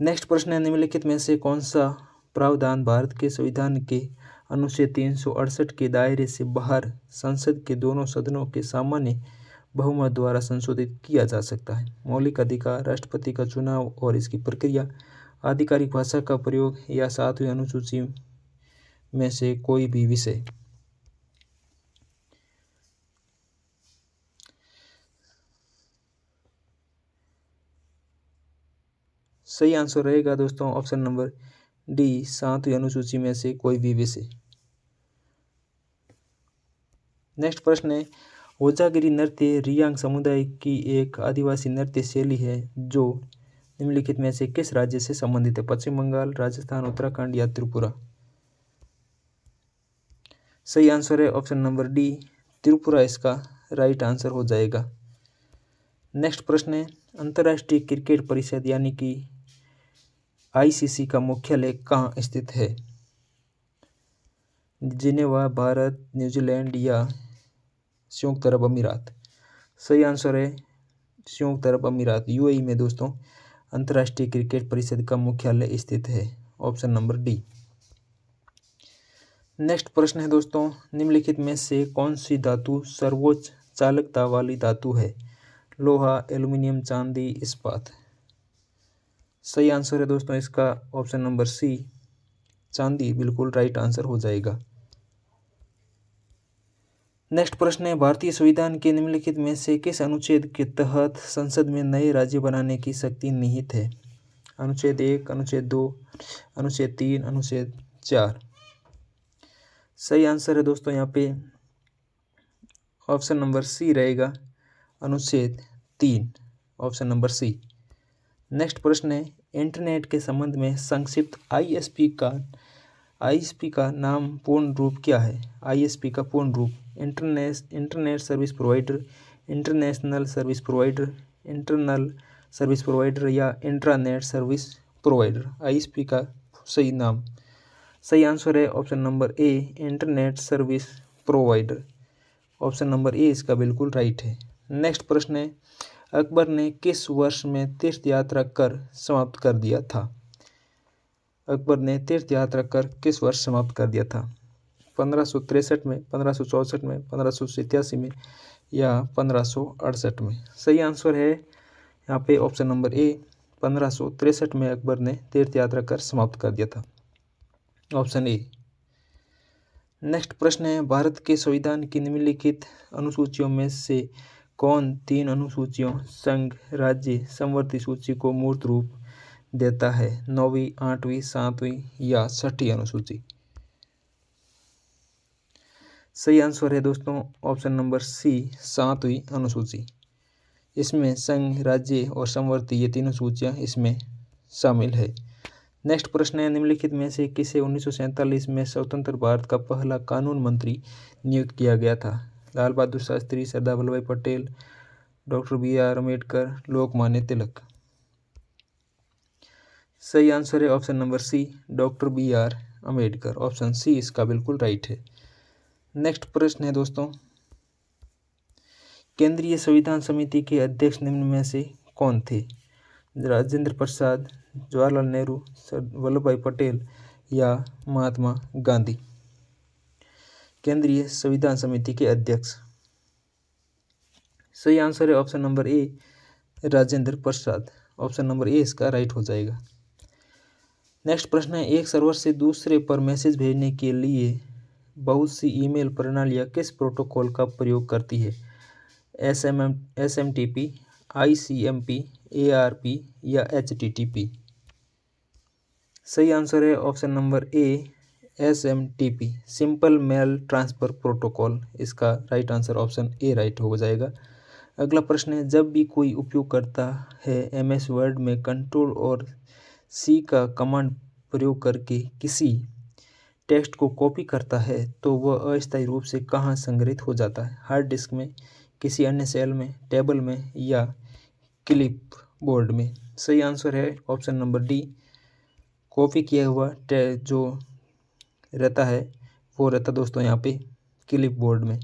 नेक्स्ट प्रश्न है, निम्नलिखित में से कौन सा प्रावधान भारत के संविधान के अनुच्छेद 368 के दायरे से बाहर संसद के दोनों सदनों के सामान्य बहुमत द्वारा संशोधित किया जा सकता है? मौलिक अधिकार, राष्ट्रपति का चुनाव और इसकी प्रक्रिया, आधिकारिक भाषा का प्रयोग या 7वीं अनुसूची में से कोई भी विषय? सही आंसर रहेगा दोस्तों ऑप्शन नंबर डी, 7वीं अनुसूची में से कोई भी विषय। नेक्स्ट प्रश्न है, ओजागिरी नृत्य रियांग समुदाय की एक आदिवासी नृत्य शैली है जो निम्नलिखित में से किस राज्य से संबंधित है? पश्चिम बंगाल, राजस्थान, उत्तराखंड या त्रिपुरा? सही आंसर है ऑप्शन नंबर डी, त्रिपुरा इसका राइट आंसर हो जाएगा। नेक्स्ट प्रश्न है, अंतर्राष्ट्रीय क्रिकेट परिषद यानी कि ICC का मुख्यालय कहाँ स्थित है? जिनेवा, भारत, न्यूजीलैंड या संयुक्त अरब अमीरात? सही आंसर है संयुक्त अरब अमीरात, UAE में दोस्तों अंतर्राष्ट्रीय क्रिकेट परिषद का मुख्यालय स्थित है, ऑप्शन नंबर डी। नेक्स्ट प्रश्न है दोस्तों, निम्नलिखित में से कौन सी धातु सर्वोच्च चालकता वाली धातु है? लोहा, एल्युमिनियम, चांदी, इस्पात? सही आंसर है दोस्तों इसका ऑप्शन नंबर सी, चांदी बिल्कुल राइट आंसर हो जाएगा। नेक्स्ट प्रश्न है, भारतीय संविधान के निम्नलिखित में से किस अनुच्छेद के तहत संसद में नए राज्य बनाने की शक्ति निहित है? अनुच्छेद 1, अनुच्छेद 2, अनुच्छेद 3, अनुच्छेद 4? सही आंसर है दोस्तों यहाँ पे ऑप्शन नंबर सी रहेगा, अनुच्छेद 3, ऑप्शन नंबर सी। नेक्स्ट प्रश्न है, इंटरनेट के संबंध में संक्षिप्त ISP का नाम पूर्ण रूप क्या है? ISP का पूर्ण रूप internet service provider, international service provider, internal service provider या इंट्रानेट सर्विस प्रोवाइडर? ISP का सही नाम, सही आंसर है ऑप्शन नंबर ए, internet service provider, option number ए इसका बिल्कुल राइट है। नेक्स्ट प्रश्न है, अकबर ने किस वर्ष में तीर्थ यात्रा कर समाप्त कर दिया था? अकबर ने तीर्थ यात्रा कर किस वर्ष समाप्त कर दिया था? 1563 में, 1564 में, 1587 में या 1568 में? सही आंसर है यहाँ पे ऑप्शन नंबर ए, 1563 में अकबर ने तीर्थ यात्रा कर समाप्त कर दिया था, ऑप्शन ए। नेक्स्ट प्रश्न है, भारत के संविधान की निम्नलिखित अनुसूचियों में से कौन 3 अनुसूचियों संघ राज्य समवर्ती सूची को मूर्त रूप देता है? 9वीं, 8वीं, 7वीं या 6ठी अनुसूची? सही आंसर है दोस्तों ऑप्शन नंबर सी, 7वीं अनुसूची। इसमें संघ, राज्य और समवर्ती ये तीनों सूचियाँ इसमें शामिल है। नेक्स्ट प्रश्न है, निम्नलिखित में से किसे 1947 में स्वतंत्र भारत का पहला कानून मंत्री नियुक्त किया गया था? लाल बहादुर शास्त्री, सरदार वल्लभ भाई पटेल, डॉक्टर BR अम्बेडकर, लोकमान्य तिलक। सही आंसर है option number C, doctor BR Ambedkar. Option C इसका बिल्कुल राइट है। नेक्स्ट प्रश्न है दोस्तों, केंद्रीय संविधान समिति के अध्यक्ष निम्न में से कौन थे? राजेंद्र प्रसाद, जवाहरलाल नेहरू, सर वल्लभ भाई पटेल या महात्मा गांधी। केंद्रीय संविधान समिति के अध्यक्ष, सही आंसर है ऑप्शन नंबर ए, राजेंद्र प्रसाद। ऑप्शन नंबर ए इसका राइट हो जाएगा। नेक्स्ट प्रश्न है, एक सर्वर से दूसरे पर मैसेज भेजने के लिए बहुत सी ईमेल प्रणालियाँ किस प्रोटोकॉल का प्रयोग करती है? SMTP, ICMP, ARP या HTTP। सही आंसर है option number A, SMTP, simple mail transfer protocol. इसका right answer option A right हो जाएगा। अगला प्रश्न है, जब भी कोई उपयोग करता है MS वर्ड में कंट्रोल और C का कमांड प्रयोग करके किसी टेक्स्ट को कॉपी करता है तो वह अस्थायी रूप से कहाँ संग्रहित हो जाता है? हार्ड डिस्क में, किसी अन्य सेल में, टेबल में या क्लिप बोर्ड में। सही आंसर है ऑप्शन नंबर डी, कॉपी किया हुआ जो रहता है वो रहता दोस्तों यहाँ पे क्लिप बोर्ड में।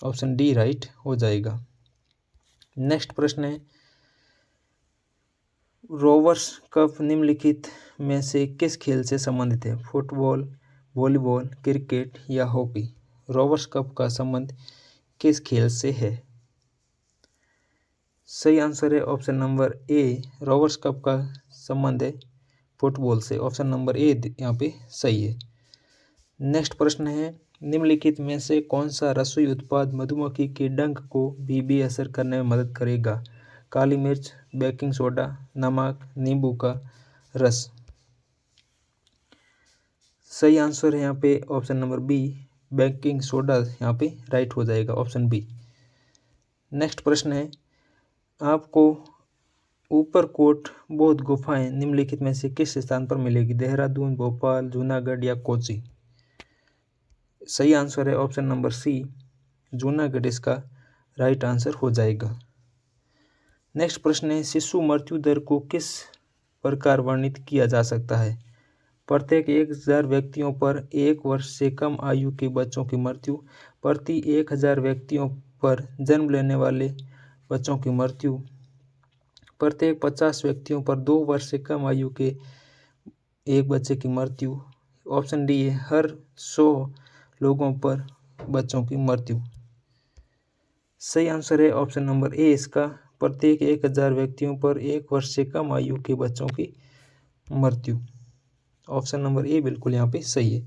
ऑप्शन डी राइट हो जाएगा। नेक्स्ट प्रश्न है, रोवर्स कप निम्नलिखित में से किस खेल से संबंधित है? फुटबॉल, वॉलीबॉल, क्रिकेट या हॉकी। रोवर्स कप का संबंध किस खेल से है? सही आंसर है option number A, Rovers cup का संबंध है फुटबॉल से। ऑप्शन नंबर ए यहाँ पे सही है। नेक्स्ट प्रश्न है, निम्नलिखित में से कौन सा रसोई उत्पाद मधुमक्खी के डंक को भी बेअसर करने में मदद करेगा? काली मिर्च, बेकिंग सोडा, नमक, नींबू का रस। सही आंसर है यहाँ पे option number B, baking soda यहाँ पे राइट हो जाएगा, ऑप्शन बी। नेक्स्ट प्रश्न है, आपको ऊपरकोट बौद्ध गुफाएं निम्नलिखित में से किस स्थान पर मिलेगी? देहरादून, भोपाल, जूनागढ़ या कोची। सही आंसर है ऑप्शन नंबर सी, जूनागढ़ इसका राइट आंसर हो जाएगा। नेक्स्ट प्रश्न है, शिशु मृत्यु दर को किस प्रकार वर्णित किया जा सकता है? प्रत्येक 1000 व्यक्तियों पर 1 वर्ष से कम आयु के बच्चों की मृत्यु, प्रति 1000 व्यक्तियों पर जन्म लेने वाले बच्चों की मृत्यु, प्रत्येक 50 व्यक्तियों पर 2 वर्ष से कम आयु के एक बच्चे की मृत्यु। ऑप्शन डी है, हर 100 लोगों पर बच्चों की मृत्यु। सही आंसर है ऑप्शन नंबर ए इसका, प्रत्येक 1000 व्यक्तियों पर 1 वर्ष से कम आयु के बच्चों की मृत्यु। ऑप्शन नंबर ए बिल्कुल यहाँ पे सही है।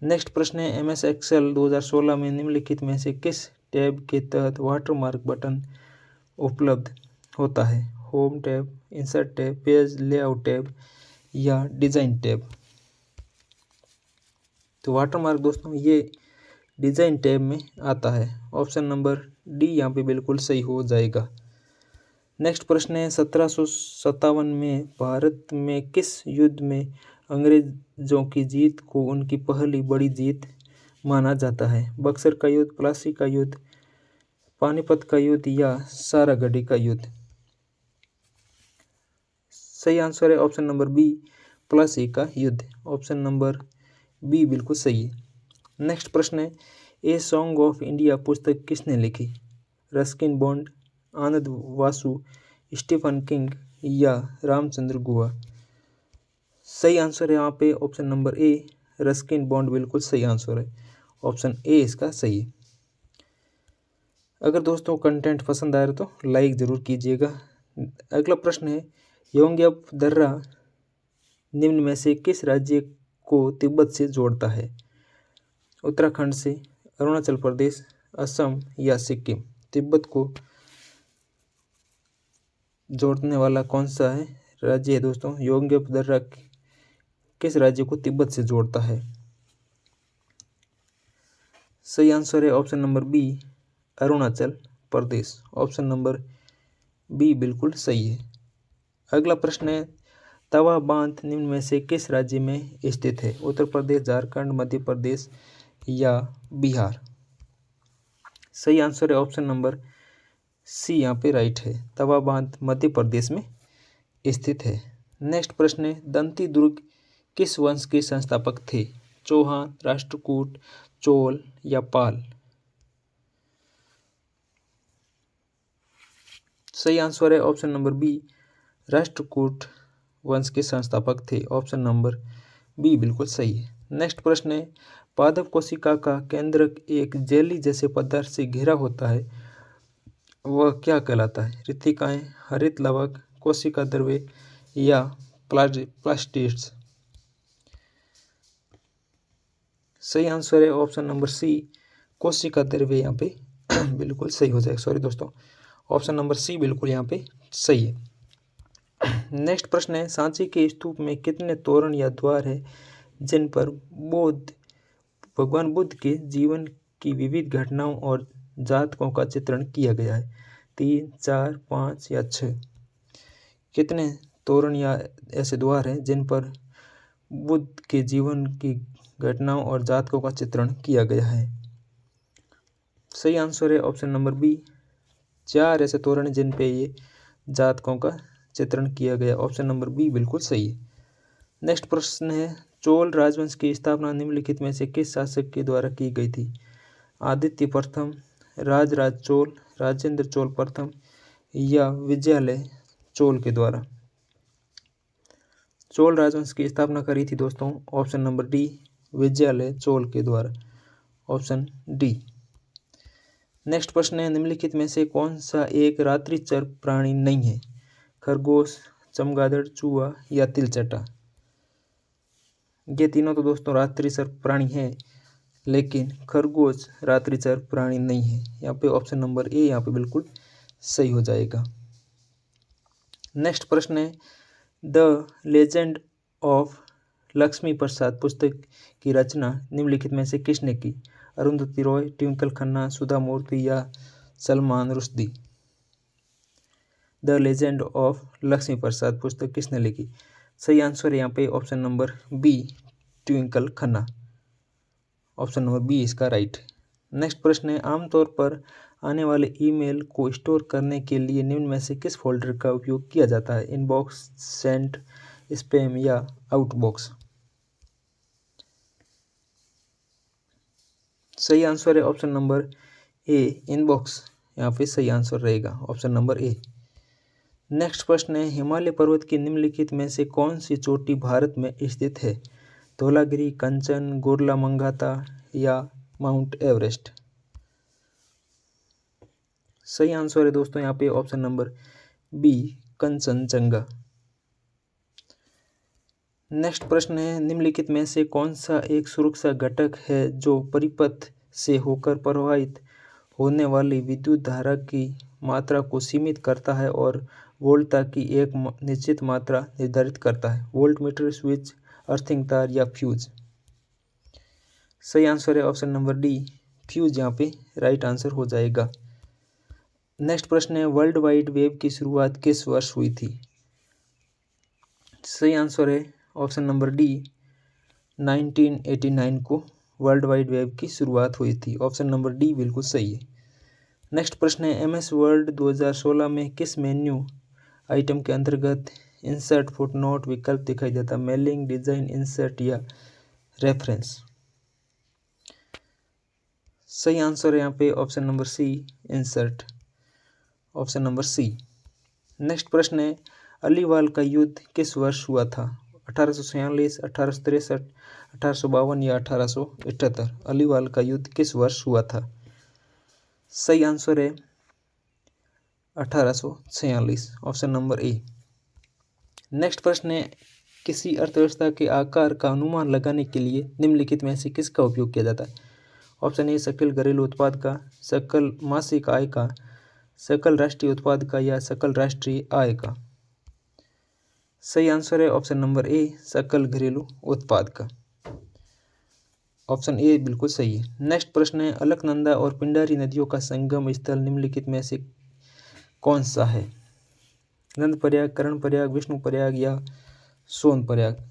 नेक्स्ट प्रश्न है, MS Excel 2016 में निम्नलिखित में से किस टैब के तहत वाटरमार्क बटन उपलब्ध होता है? Home tab, insert tab, page layout tab या डिज़ाइन टैब। तो वाटरमार्क दोस्तों ये डिज़ाइन टैब में आता है। ऑप्शन नंबर डी यहाँ पे बिल्कुल सही हो जाएगा। नेक्स्ट प्रश्न है, 1757 में भारत में किस युद्ध में अंग्रेजों की जीत को उनकी पहली बड़ी जीत माना जाता है? बक्सर का युद्ध, प्लासी का युद्ध, पानीपत का युद्ध या सारागढ़ी का युद्ध। सही आंसर है ऑप्शन नंबर बी, प्लासी का युद्ध। ऑप्शन नंबर बी बिल्कुल सही है। नेक्स्ट प्रश्न है, ए सॉन्ग ऑफ इंडिया पुस्तक किसने लिखी? रस्किन बॉन्ड, आनंद वासु, स्टीफन किंग या रामचंद्र गुहा। सही आंसर है यहाँ पे ऑप्शन नंबर ए, रस्किन बॉन्ड बिल्कुल सही आंसर है। ऑप्शन ए इसका सही है। अगर दोस्तों कंटेंट पसंद आए तो लाइक ज़रूर कीजिएगा। अगला प्रश्न है, योंग्यप दर्रा निम्न में से किस राज्य को तिब्बत से जोड़ता है? उत्तराखंड से, अरुणाचल प्रदेश, असम या सिक्किम। तिब्बत को जोड़ने वाला कौन सा है राज्य है दोस्तों? योंग्यप दर्रा किस राज्य को तिब्बत से जोड़ता है? सही आंसर है option number B, Arunachal Pradesh. Option number B बिल्कुल सही है। अगला प्रश्न है, तवा बांध निम्न में से किस राज्य में स्थित है? उत्तर प्रदेश, झारखंड, मध्य प्रदेश या बिहार? सही आंसर है ऑप्शन नंबर सी यहाँ पे राइट है। तवा बांध मध्य प्रदेश में स्थित है। नेक्स्ट प्रश्न है, दंती दुर्ग किस वंश के संस्थापक थे? चौहान, राष्ट्रकूट, चोल या पाल? सही आंसर है ऑप्शन नंबर बी, राष्ट्रकूट वंश के संस्थापक थे। ऑप्शन नंबर बी बिल्कुल सही है। नेक्स्ट प्रश्न है, पादप कोशिका का केंद्रक एक जेली जैसे पदार्थ से घिरा होता है, वह क्या कहलाता है? रिक्तिकाएं, हरित लवक, कोशिका द्रव्य या प्लास्टिड्स? सही आंसर है ऑप्शन नंबर सी, कोशिका द्रव्य यहाँ पे बिल्कुल सही हो जाएगा। सॉरी दोस्तों, ऑप्शन नंबर सी बिल्कुल यहाँ पे सही है। नेक्स्ट प्रश्न है, सांची के स्तूप में कितने तोरण या द्वार है जिन पर भगवान बुद्ध के जीवन की विविध घटनाओं और जातकों का चित्रण किया गया है? 3, 4, 5 या 6? कितने तोरण या ऐसे द्वार हैं जिन पर बुद्ध के जीवन की घटनाओं और जातकों का चित्रण किया गया है? सही आंसर है ऑप्शन नंबर बी, 4 ऐसे तोरण जिन पे ये जातकों का चित्रण किया गया। ऑप्शन नंबर बी बिल्कुल सही है। नेक्स्ट प्रश्न है, चोल राजवंश की स्थापना निम्नलिखित में से किस शासक के द्वारा की गई थी? आदित्य प्रथम, राजराज चोल, राजेंद्र चोल प्रथम या विजयालय चोल के द्वारा? चोल राजवंश की स्थापना करी थी दोस्तों, option number D, Vijayalaya Chola के द्वारा। Option D. नेक्स्ट प्रश्न है, निम्नलिखित में से कौन सा एक रात्रिचर प्राणी नहीं है? खरगोश, चमगादड़, चूहा या तिलचटा? ये तीनों तो दोस्तों रात्रिचर प्राणी है, लेकिन खरगोश रात्रिचर प्राणी नहीं है। यहाँ पे ऑप्शन नंबर ए यहाँ पे बिल्कुल सही हो जाएगा। नेक्स्ट प्रश्न है, the legend of Lakshmi Prasad पुस्तक की रचना निम्नलिखित में से किसने की? अरुंधति रॉय, ट्विंकल खन्ना, सुधा मूर्ति या Salman Rushdie? The legend of Lakshmi Prasad पुस्तक किसने लिखी? सही आंसर है यहाँ पे option number B, Twinkle Khanna. Option number B इसका राइट। नेक्स्ट प्रश्न है, आमतौर पर आने वाले ईमेल को स्टोर करने के लिए निम्न में से किस फोल्डर का उपयोग किया जाता है? इनबॉक्स, सेंट, स्पैम या आउटबॉक्स? सही आंसर है ऑप्शन नंबर ए, इनबॉक्स यहाँ पे सही आंसर रहेगा। ऑप्शन नंबर ए। नेक्स्ट प्रश्न है, हिमालय पर्वत की निम्नलिखित में से कौन सी चोटी भारत में स्थित है? धौलागिरी, कंचन, गोरला मंगाता या माउंट एवरेस्ट? सही आंसर है दोस्तों यहाँ पे option number B, Kanchenjunga. Next प्रश्न है, निम्नलिखित में से कौन सा एक सुरक्षा घटक है जो परिपथ से होकर प्रवाहित होने वाली विद्युत धारा की मात्रा को सीमित करता है और वोल्टता की एक निश्चित मात्रा निर्धारित करता है? वोल्टमीटर, स्विच, अर्थिंग तार या फ्यूज? सही आंसर है ऑप्शन नंबर डी, फ्यूज यहाँ पे राइट आंसर हो जाएगा। नेक्स्ट प्रश्न है, वर्ल्ड वाइड वेब की शुरुआत किस वर्ष हुई थी? सही आंसर है ऑप्शन नंबर डी, 1989 को वर्ल्ड वाइड वेब की शुरुआत हुई थी। ऑप्शन नंबर डी बिल्कुल सही है। नेक्स्ट प्रश्न है, MS वर्ड 2016 में किस मेन्यू आइटम के अंतर्गत इंसर्ट फुटनोट विकल्प दिखाई देता? मेलिंग, डिजाइन, इंसर्ट या रेफरेंस? सही आंसर है यहाँ पे option number C, insert. Option number C. Next प्रश्न है, अलीवाल का युद्ध किस वर्ष हुआ था? 1846, 1863, 1852 या 1878? अलीवाल का युद्ध किस वर्ष हुआ था? सही आंसर है 1846। ऑप्शन नंबर ए। नेक्स्ट प्रश्न है, किसी अर्थव्यवस्था के आकार का अनुमान लगाने के लिए निम्नलिखित में से किसका उपयोग किया जाता है? ऑप्शन ए, सकल घरेलू उत्पाद का, सकल मासिक आय का, सकल राष्ट्रीय उत्पाद का या सकल राष्ट्रीय आय का? सही आंसर है ऑप्शन नंबर ए, सकल घरेलू उत्पाद का। ऑप्शन ए बिल्कुल सही है। नेक्स्ट प्रश्न है, अलकनंदा और पिंडारी नदियों का संगम स्थल निम्नलिखित में से कौन सा है? नंद प्रयाग, कर्ण प्रयाग, विष्णु प्रयाग या सोन प्रयाग।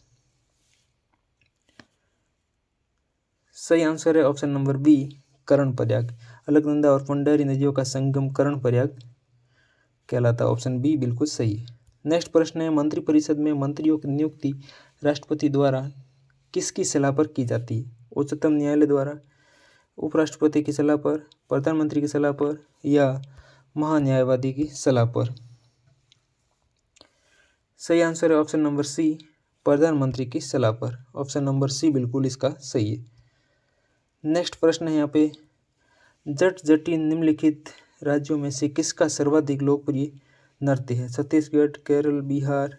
सही आंसर है ऑप्शन नंबर बी, कर्ण प्रयाग। अलकनंदा और पंडारी नदियों का संगम कर्ण प्रयाग कहलाता है। ऑप्शन बी बिल्कुल सही है। नेक्स्ट प्रश्न है, मंत्रिपरिषद में मंत्रियों की नियुक्ति राष्ट्रपति द्वारा किसकी सलाह पर की जाती है? उच्चतम न्यायालय द्वारा, उपराष्ट्रपति की सलाह पर, प्रधानमंत्री की सलाह पर या महान्यायवादी की सलाह पर? सही आंसर है ऑप्शन नंबर सी, प्रधानमंत्री की सलाह पर। ऑप्शन नंबर सी बिल्कुल इसका सही है। नेक्स्ट प्रश्न है यहाँ पे, जट जटिन निम्नलिखित राज्यों में से किसका सर्वाधिक लोकप्रिय नृत्य है? छत्तीसगढ़, केरल, बिहार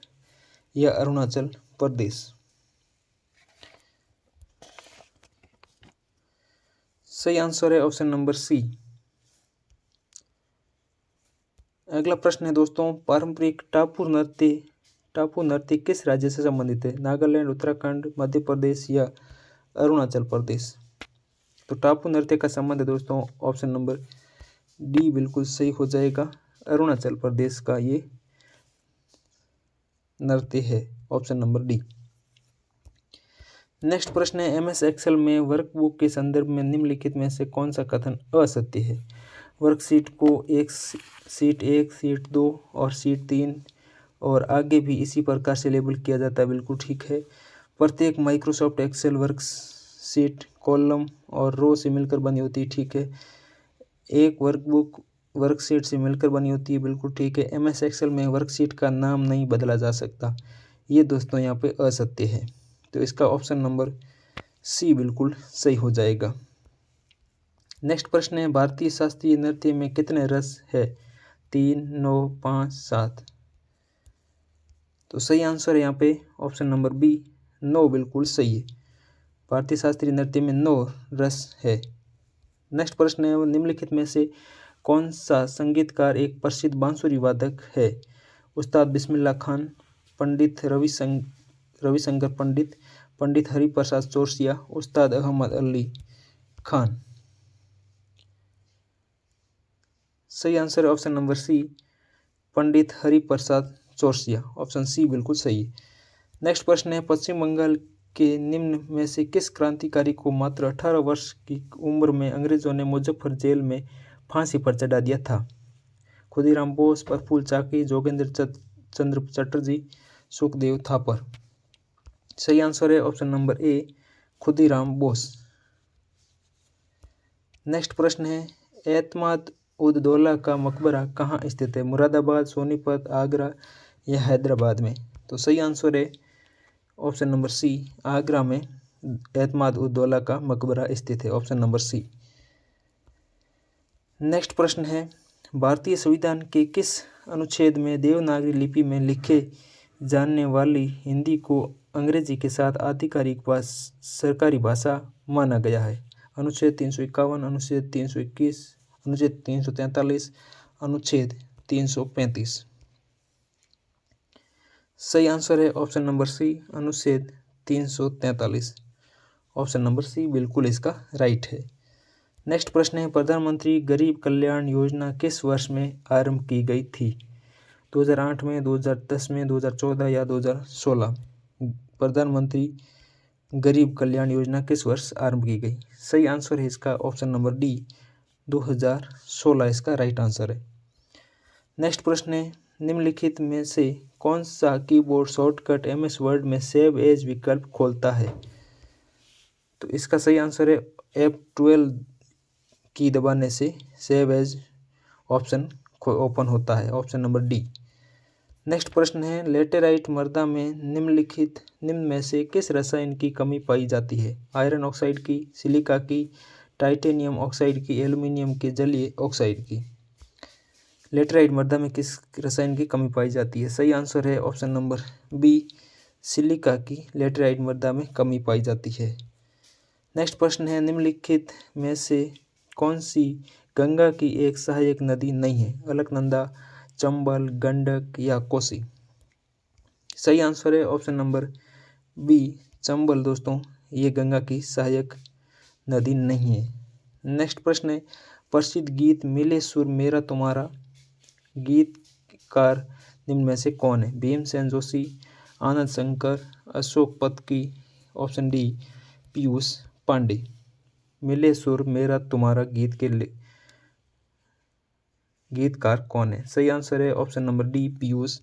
या अरुणाचल प्रदेश? सही आंसर है ऑप्शन नंबर सी। अगला प्रश्न है दोस्तों, पारंपरिक टापू नृत्य किस राज्य से संबंधित है? नागालैंड, उत्तराखंड, मध्य प्रदेश या अरुणाचल प्रदेश? तो टापू नृत्य का संबंध है दोस्तों ऑप्शन नंबर डी बिल्कुल सही हो जाएगा। अरुणाचल प्रदेश का ये नृत्य है, ऑप्शन नंबर डी। नेक्स्ट प्रश्न है, एमएस एक्सेल में वर्कबुक के संदर्भ में निम्नलिखित में से कौन सा कथन असत्य है? वर्कशीट को शीट 1, शीट 2 और शीट 3 और आगे भी इसी प्रकार से लेबल किया जाता है, बिल्कुल ठीक है। प्रत्येक माइक्रोसॉफ्ट एक्सेल वर्कशीट कॉलम और रो से मिलकर बनी होती है, ठीक है। एक वर्कबुक वर्कशीट से मिलकर बनी होती है, बिल्कुल ठीक है। एमएस एक्सेल में वर्कशीट का नाम नहीं बदला जा सकता, ये दोस्तों यहाँ पे असत्य है। तो इसका ऑप्शन नंबर सी बिल्कुल सही हो जाएगा। नेक्स्ट प्रश्न है, भारतीय शास्त्रीय नृत्य में कितने रस है? 3, 9, 5, 7? तो सही आंसर है यहाँ पे ऑप्शन नंबर बी, 9 बिल्कुल सही है। भारतीय शास्त्रीय नृत्य में 9 रस है। नेक्स्ट प्रश्न है, निम्नलिखित में से कौन सा संगीतकार एक प्रसिद्ध बांसुरी वादक है? उस्ताद बिस्मिल्लाह खान, पंडित रविशंकर पंडित, पंडित हरिप्रसाद चौरसिया, उस्ताद अहमद अली खान? सही आंसर है ऑप्शन नंबर सी, पंडित हरिप्रसाद चौरसिया। ऑप्शन सी बिल्कुल सही है। नेक्स्ट प्रश्न है, पश्चिम बंगाल के निम्न में से किस क्रांतिकारी को मात्र 18 वर्ष की उम्र में अंग्रेजों ने मुजफ्फर जेल में फांसी पर चढ़ा दिया था? खुदीराम बोस, प्रफुल्ल चाकी, जोगेंद्र चंद्र चटर्जी, सुखदेव थापर? सही आंसर है ऑप्शन नंबर ए, खुदीराम बोस। नेक्स्ट प्रश्न है, एतमाद उद दौला का मकबरा कहाँ स्थित है? मुरादाबाद, सोनीपत, आगरा या हैदराबाद में? तो सही आंसर है ऑप्शन नंबर सी, आगरा में एतमाद उद दौला का मकबरा स्थित है। Option number C. नेक्स्ट प्रश्न है, भारतीय संविधान के किस अनुच्छेद में देवनागरी लिपि में लिखे जाने वाली हिंदी को अंग्रेजी के साथ आधिकारिक सरकारी भाषा माना गया है? अनुच्छेद 351, अनुच्छेद 321, अनुच्छेद 343, अनुच्छेद 335? सही आंसर है ऑप्शन नंबर सी, अनुच्छेद 343। ऑप्शन नंबर सी बिल्कुल इसका राइट है। नेक्स्ट प्रश्न है, प्रधानमंत्री गरीब कल्याण योजना किस वर्ष में आरंभ की गई थी? 2008 में, 2010 में, 2014 या 2016? प्रधानमंत्री गरीब कल्याण योजना किस वर्ष आरंभ की गई? सही आंसर है इसका ऑप्शन नंबर डी, 2016 इसका राइट आंसर है। नेक्स्ट प्रश्न है, निम्नलिखित में से कौन सा कीबोर्ड शॉर्टकट एमएस वर्ड में सेव एज विकल्प खोलता है? तो इसका सही आंसर है F12 की दबाने से सेव एज ऑप्शन ओपन होता है। Option number D. नेक्स्ट प्रश्न है, लेटेराइट मृदा में निम्न में से किस रसायन की कमी पाई जाती है? आयरन ऑक्साइड की, सिलिका की, टाइटेनियम ऑक्साइड की, एल्यूमिनियम के जलीय ऑक्साइड की? लेटेराइट मृदा में किस रसायन की कमी पाई जाती है? सही आंसर है ऑप्शन नंबर बी, सिलिका की लेटेराइट मृदा में कमी पाई जाती है। नेक्स्ट प्रश्न है, निम्नलिखित में से कौन सी गंगा की एक सहायक नदी नहीं है? अलकनंदा, चंबल, गंडक या कोसी? सही आंसर है ऑप्शन नंबर बी, चंबल दोस्तों, ये गंगा की सहायक नदी नहीं है। नेक्स्ट प्रश्न है, प्रसिद्ध गीत मिले सुर मेरा तुम्हारा गीतकार निम्न में से कौन है? Bhimsen Joshi, Anand Shankar, Ashok Patki, option D Piyush Pandey. मिले सुर मेरा तुम्हारा गीत के गीतकार कौन है? सही आंसर है option number D Piyush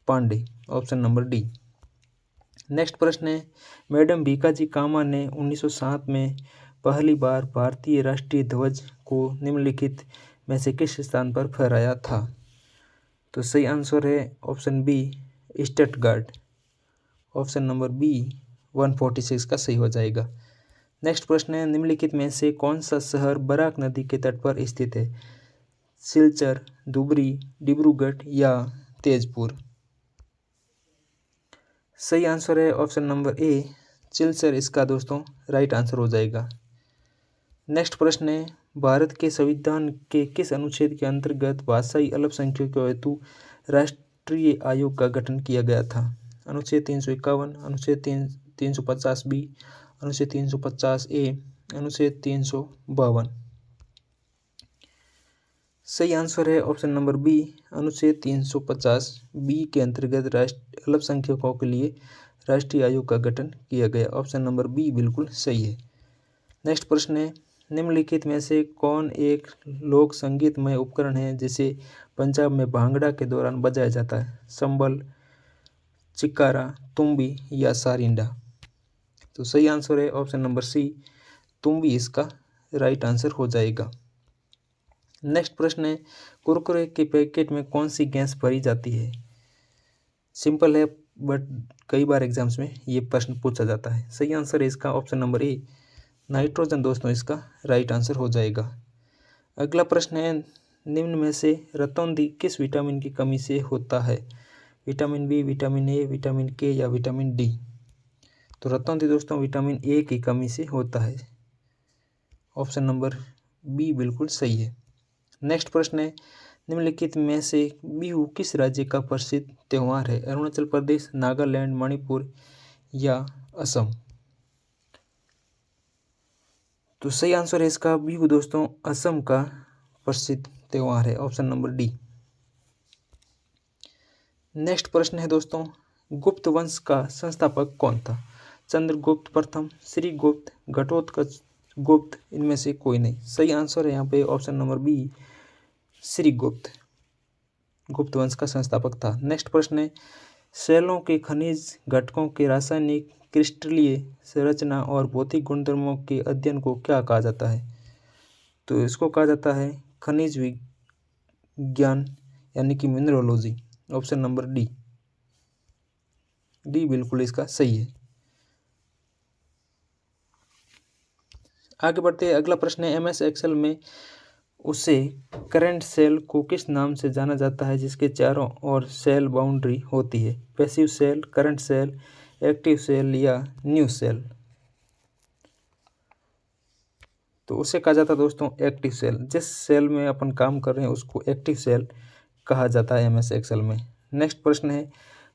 Pandey, option number D. Next प्रश्न है, मैडम भीकाजी कामा ने 1907 में पहली बार भारतीय राष्ट्रीय ध्वज को निम्नलिखित में से किस स्थान पर फहराया था? तो सही आंसर है option B Stuttgart, option number B 146 का सही हो जाएगा। नेक्स्ट प्रश्न है, निम्नलिखित में से कौन सा शहर बराक नदी के तट पर स्थित है? सिलचर, धुबरी, डिब्रूगढ़ या तेजपुर? सही आंसर है ऑप्शन नंबर ए सिलचर, इसका दोस्तों राइट आंसर हो जाएगा। नेक्स्ट प्रश्न है, भारत के संविधान के किस अनुच्छेद के अंतर्गत भाषाई अल्पसंख्यकों हेतु राष्ट्रीय आयोग का गठन किया गया था? अनुच्छेद 351, अनुच्छेद 350 बी, अनुच्छेद 350 ए, अनुच्छेद 352? सही आंसर है ऑप्शन नंबर बी अनुच्छेद 350 बी के अंतर्गत अल्पसंख्यकों के लिए राष्ट्रीय आयोग का गठन किया गया। ऑप्शन नंबर बी बिल्कुल सही है। नेक्स्ट प्रश्न है, निम्नलिखित में से कौन एक लोक संगीतमय उपकरण है जिसे पंजाब में भांगड़ा के दौरान बजाया जाता है? संबल, चिक्कारा, तुम्बी या सारिंडा? तो सही आंसर है ऑप्शन नंबर सी तुम्बी, इसका राइट आंसर हो जाएगा। नेक्स्ट प्रश्न है, कुरकुरे के पैकेट में कौन सी गैस भरी जाती है? सिंपल है बट कई बार एग्जाम्स में ये प्रश्न पूछा जाता है। सही आंसर है इसका ऑप्शन नंबर ए नाइट्रोजन, दोस्तों इसका राइट आंसर हो जाएगा। अगला प्रश्न है, निम्न में से रतौंधी किस विटामिन की कमी से होता है? Vitamin B, vitamin A, vitamin K या विटामिन डी? तो रतौंधी दोस्तों विटामिन ए की कमी से होता है। ऑप्शन नंबर बी बिल्कुल सही है। नेक्स्ट प्रश्न है, निम्नलिखित में से बिहू किस राज्य का प्रसिद्ध त्यौहार है? अरुणाचल प्रदेश, नागालैंड, मणिपुर या असम? तो सही आंसर है इसका बिहू दोस्तों असम का प्रसिद्ध त्यौहार है। Option number D. नेक्स्ट प्रश्न है दोस्तों, गुप्त वंश का संस्थापक कौन था? चंद्रगुप्त प्रथम, श्रीगुप्त, घटोत्कच गुप्त, इनमें से कोई नहीं। सही आंसर है यहाँ पे ऑप्शन नंबर बी श्रीगुप्त गुप्त वंश का संस्थापक था। नेक्स्ट प्रश्न है, सेलों के खनिज घटकों के रासायनिक, क्रिस्टलीय संरचना और भौतिक गुणधर्मों के अध्ययन को क्या कहा जाता है? तो इसको कहा जाता है खनिज विज्ञान यानी कि mineralogy. Option number D, D बिल्कुल इसका सही है। आगे बढ़ते हैं, अगला प्रश्न है, MS एक्सेल में उसे करंट सेल को किस नाम से जाना जाता है जिसके चारों ओर सेल बाउंड्री होती है? Passive cell, current cell, active cell या न्यू सेल? तो उसे कहा जाता है दोस्तों एक्टिव सेल। जिस सेल में अपन काम कर रहे हैं उसको एक्टिव सेल कहा जाता है MS एक्सेल में। नेक्स्ट प्रश्न है,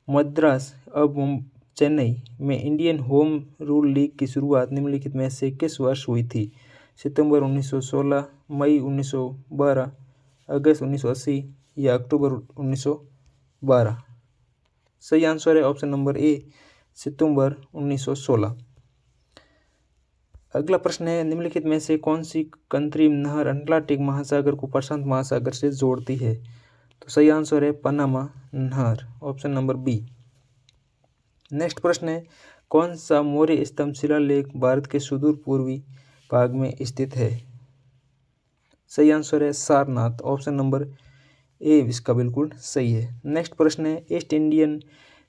मद्रास अब चेन्नई में इंडियन होम रूल लीग की शुरुआत निम्नलिखित में से किस वर्ष हुई थी? सितंबर 1916, मई 1912, अगस्त 1980 या अक्टूबर 1912? सही आंसर है ऑप्शन नंबर ए सितंबर 1916। अगला प्रश्न है, निम्नलिखित में से कौन सी कंट्री नहर अटलांटिक महासागर को प्रशांत महासागर से जोड़ती है? तो सही आंसर है पनामा नहर, ऑप्शन नंबर बी। नेक्स्ट प्रश्न है, कौन सा मौर्य स्तंभ शिलालेख भारत के सुदूर पूर्वी भाग में स्थित है? सही आंसर है सारनाथ, ऑप्शन नंबर ए इसका बिल्कुल सही है। नेक्स्ट प्रश्न है, ईस्ट इंडियन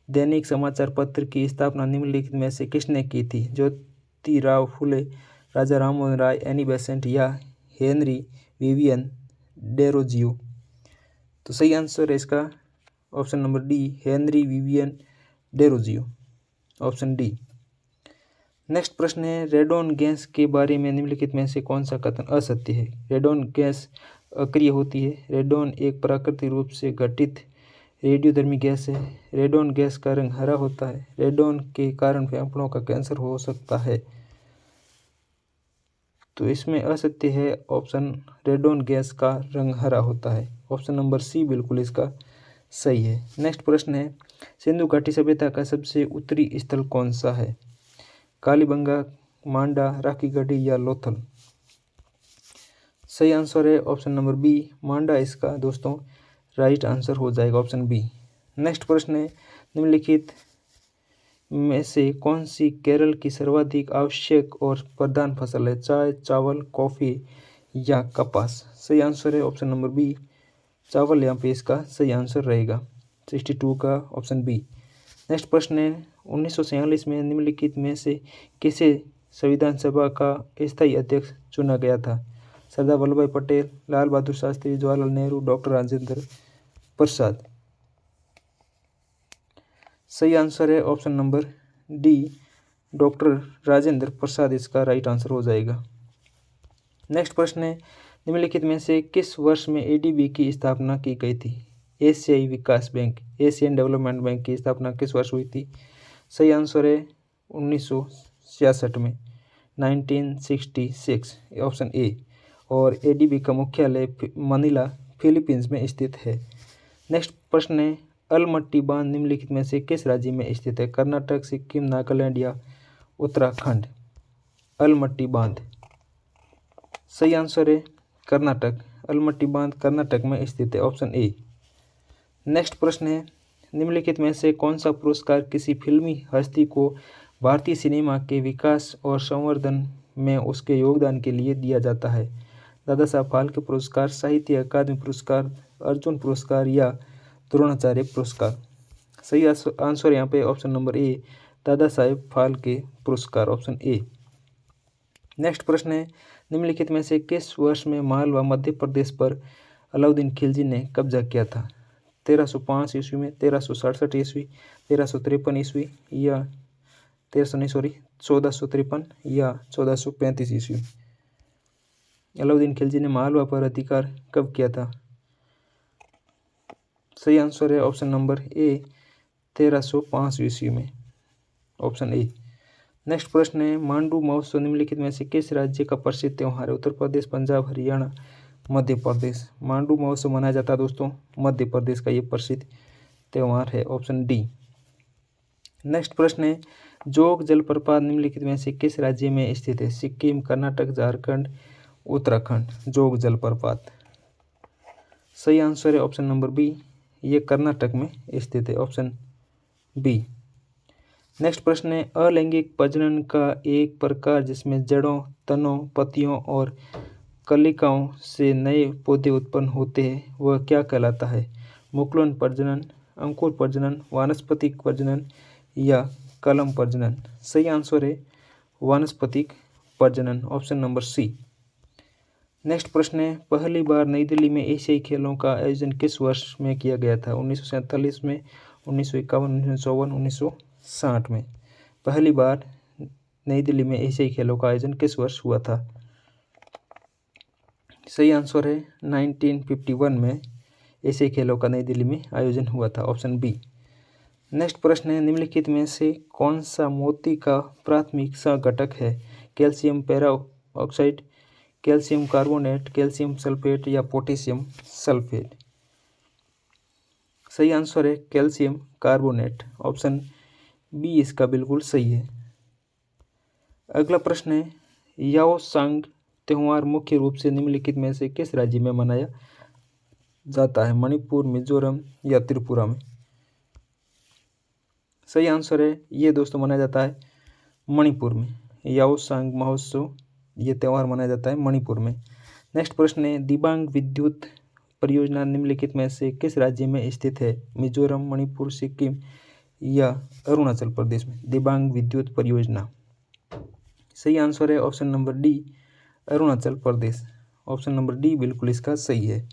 दैनिक समाचार पत्र की स्थापना निम्नलिखित में से किसने की थी? ज्योतिराव फुले, राजा राममोहन राय, एनी बेसेंट या हेनरी विवियन डेरोजियो? तो सही आंसर है इसका option number D Henry Vivian Derozio, option D. Next प्रश्न है, रेडॉन गैस के बारे में निम्नलिखित में से कौन सा कथन असत्य है? रेडॉन गैस अक्रिय होती है। रेडॉन एक प्राकृतिक रूप से घटित रेडियोधर्मी गैस है। रेडॉन गैस का रंग हरा होता है। रेडॉन के कारण फेफड़ों का कैंसर हो सकता है। तो इसमें असत्य है ऑप्शन, रेडॉन गैस का रंग हरा होता है। ऑप्शन नंबर सी बिल्कुल इसका सही है। नेक्स्ट प्रश्न है, सिंधु घाटी सभ्यता का सबसे उत्तरी स्थल कौन सा है? कालीबंगा, मांडा, राखी गढ़ी या लोथल? सही आंसर है ऑप्शन नंबर बी, मांडा इसका दोस्तों राइट आंसर हो जाएगा, ऑप्शन बी। नेक्स्ट प्रश्न है, निम्नलिखित में से कौन सी केरल की सर्वाधिक आवश्यक और प्रधान फसल है? चाय, चावल, कॉफ़ी या कपास? सही आंसर है ऑप्शन नंबर बी, चावल यहाँ पे इसका सही आंसर रहेगा, 62 का ऑप्शन बी। नेक्स्ट प्रश्न है, 1946 में निम्नलिखित में से किसे संविधान सभा का स्थायी अध्यक्ष चुना गया था? सरदार वल्लभ भाई पटेल, लाल बहादुर शास्त्री, जवाहरलाल नेहरू, डॉक्टर राजेंद्र प्रसाद? सही आंसर है option number D, doctor Rajendra Prasad इसका राइट आंसर हो जाएगा। नेक्स्ट प्रश्न है, निम्नलिखित में से किस वर्ष में एडीबी की स्थापना की गई थी? एशियाई विकास बैंक, एशियन डेवलपमेंट बैंक की स्थापना किस वर्ष हुई थी? सही आंसर है 1966 में, 1966, ऑप्शन ए। और एडीबी का मुख्यालय मनीला, फिलीपींस में स्थित है। नेक्स्ट प्रश्न है, अलमट्टी बांध निम्नलिखित में से किस राज्य में स्थित है? कर्नाटक, सिक्किम, नागालैंड या उत्तराखंड? अलमट्टी बांध सही आंसर है कर्नाटक, अलमट्टी बांध कर्नाटक में स्थित है, ऑप्शन ए। नेक्स्ट प्रश्न है, निम्नलिखित में से कौन सा पुरस्कार किसी फिल्मी हस्ती को भारतीय सिनेमा के विकास और संवर्धन में उसके योगदान के लिए दिया जाता है? दादा साहब फाल्के पुरस्कार, साहित्य अकादमी पुरस्कार, अर्जुन पुरस्कार या द्रोणाचार्य पुरस्कार? सही आंसर यहाँ पे ऑप्शन नंबर ए, दादा साहेब फाल्के पुरस्कार, ऑप्शन ए। नेक्स्ट प्रश्न है, निम्नलिखित में से किस वर्ष में मालवा मध्य प्रदेश पर अलाउद्दीन खिलजी ने कब्जा किया था? 1305 ईस्वी में, 1367 ईस्वी, 1353 ईस्वी या 1453 या 1435 ईस्वी? अलाउद्दीन खिलजी ने मालवा पर अधिकार कब किया था? सही आंसर है ऑप्शन नंबर ए, 1305 ईस्वी में, ऑप्शन ए। नेक्स्ट प्रश्न है, मांडू महोत्सव निम्नलिखित में से किस राज्य का प्रसिद्ध त्यौहार है? उत्तर प्रदेश, पंजाब, हरियाणा, मध्य प्रदेश? मांडू महोत्सव मनाया जाता है दोस्तों मध्य प्रदेश का ये प्रसिद्ध त्यौहार है, ऑप्शन डी। नेक्स्ट प्रश्न है, जोग जलप्रपात निम्नलिखित में से किस राज्य में स्थित है? सिक्किम, कर्नाटक, झारखंड, उत्तराखंड? जोग जलप्रपात सही आंसर है ऑप्शन नंबर बी, ये कर्नाटक में स्थित है, ऑप्शन बी। नेक्स्ट प्रश्न है, अलैंगिक प्रजनन का एक प्रकार जिसमें जड़ों, तनों, पत्तियों और कलिकाओं से नए पौधे उत्पन्न होते हैं वह क्या कहलाता है? मुकुलन प्रजनन, अंकुर प्रजनन, वानस्पतिक प्रजनन या कलम प्रजनन? सही आंसर है वानस्पतिक प्रजनन, ऑप्शन नंबर सी। नेक्स्ट प्रश्न है, पहली बार नई दिल्ली में एशियाई खेलों का आयोजन किस वर्ष में किया गया था? 1947 में, 1951, 1954, 1960 में? पहली बार नई दिल्ली में एशियाई खेलों का आयोजन किस वर्ष हुआ था? सही आंसर है 1951 में एशियाई खेलों का नई दिल्ली में आयोजन हुआ था, ऑप्शन बी। नेक्स्ट प्रश्न है, निम्नलिखित में से कौन सा मोती का प्राथमिक घटक है? Calcium peroxide, calcium carbonate, calcium sulphate या पोटेशियम सल्फेट? सही आंसर है कैल्शियम कार्बोनेट, ऑप्शन बी इसका बिल्कुल सही है। अगला प्रश्न है, याओसांग त्यौहार मुख्य रूप से निम्नलिखित में से किस राज्य में मनाया जाता है? मणिपुर, मिजोरम या त्रिपुरा में? सही आंसर है ये दोस्तों मनाया जाता है मणिपुर में। याओसांग महोत्सव ये त्यौहार मनाया जाता है मणिपुर में। नेक्स्ट प्रश्न है, दिबांग विद्युत परियोजना निम्नलिखित में से किस राज्य में स्थित है? मिजोरम, मणिपुर, सिक्किम या अरुणाचल प्रदेश में? दिबांग विद्युत परियोजना सही आंसर है option number D, Arunachal Pradesh, option number D बिल्कुल इसका सही है।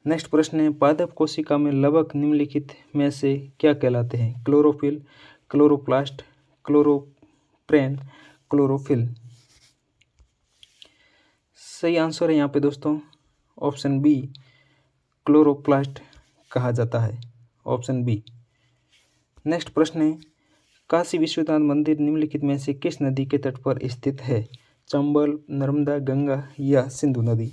नेक्स्ट प्रश्न है, पादप कोशिका में लवक निम्नलिखित में से क्या कहलाते हैं? Chlorophyll, chloroplast, chloroprene, chlorophyll? सही आंसर है यहाँ पे दोस्तों ऑप्शन बी, क्लोरोप्लास्ट कहा जाता है, ऑप्शन बी। नेक्स्ट प्रश्न है, काशी विश्वनाथ मंदिर निम्नलिखित में से किस नदी के तट पर स्थित है? चंबल, नर्मदा, गंगा या सिंधु नदी?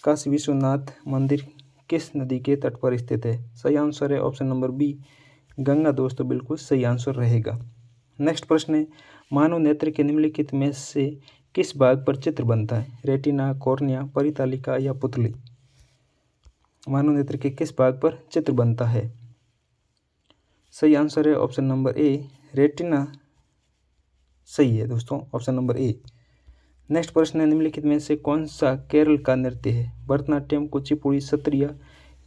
काशी विश्वनाथ मंदिर किस नदी के तट पर स्थित है? सही आंसर है ऑप्शन नंबर बी गंगा दोस्तों, बिल्कुल सही आंसर रहेगा। नेक्स्ट प्रश्न है, मानव नेत्र के निम्नलिखित में से किस भाग पर चित्र बनता है? रेटिना, कॉर्निया, परितालिका या पुतली? मानव नेत्र के किस भाग पर चित्र बनता है? सही आंसर है ऑप्शन नंबर ए रेटिना, सही है दोस्तों, ऑप्शन नंबर ए। नेक्स्ट प्रश्न है, निम्नलिखित में से कौन सा केरल का नृत्य है? भरतनाट्यम, कुचिपुड़ी, सत्रिया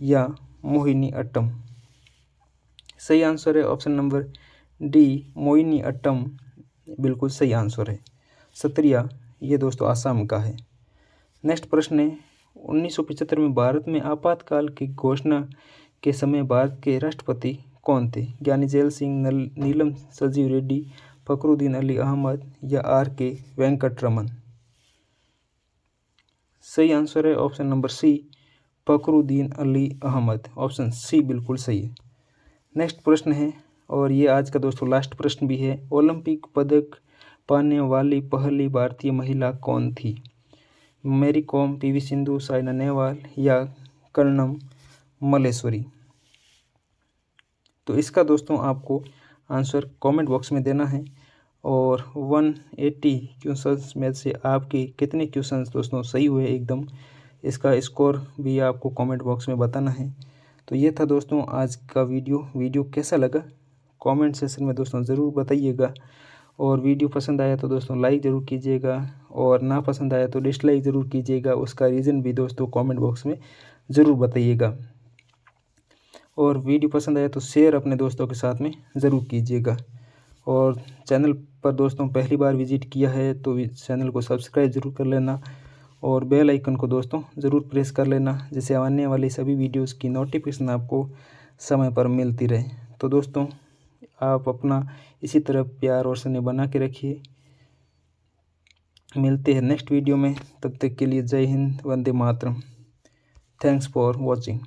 या मोहिनी अट्टम? सही आंसर है option number D Mohini Attam, बिल्कुल सही आंसर है। सत्रिया ये दोस्तों आसाम का है। नेक्स्ट प्रश्न है, 1975 में भारत में आपातकाल की घोषणा के समय भारत के राष्ट्रपति कौन थे? ज्ञानी जैल सिंह, नीलम संजीव रेड्डी, फखरुद्दीन अली अहमद या R.K. वेंकटरमन? सही आंसर है option number C Fakhruddin Ali Ahmed, option C बिल्कुल सही है। नेक्स्ट प्रश्न है, और ये आज का दोस्तों लास्ट प्रश्न भी है, ओलंपिक पदक पाने वाली पहली भारतीय महिला कौन थी? मैरी कॉम, PV सिंधु, साइना नेहवाल या कर्णम मल्लेश्वरी? तो इसका दोस्तों आपको आंसर कमेंट बॉक्स में देना है, और 180 क्वेश्चंस में से आपके कितने क्वेश्चंस दोस्तों सही हुए एकदम, इसका स्कोर भी आपको कमेंट बॉक्स में बताना है। तो ये था दोस्तों आज का वीडियो कैसा लगा कमेंट सेक्शन में दोस्तों ज़रूर बताइएगा, और वीडियो पसंद आया तो दोस्तों लाइक ज़रूर कीजिएगा, और ना पसंद आया तो डिसलाइक ज़रूर कीजिएगा, उसका रीज़न भी दोस्तों कमेंट बॉक्स में ज़रूर बताइएगा, और वीडियो पसंद आया तो शेयर अपने दोस्तों के साथ में ज़रूर कीजिएगा। और चैनल पर दोस्तों पहली बार विजिट किया है तो चैनल को सब्सक्राइब ज़रूर कर लेना, और बेल आइकन को दोस्तों ज़रूर प्रेस कर लेना, जिससे आने वाली सभी वीडियोस की नोटिफिकेशन आपको समय पर मिलती रहे। तो दोस्तों आप अपना इसी तरह प्यार और स्नेह बना के रखिए। मिलते हैं नेक्स्ट वीडियो में, तब तक के लिए Jai Hind, Vande Mataram. Thanks for watching.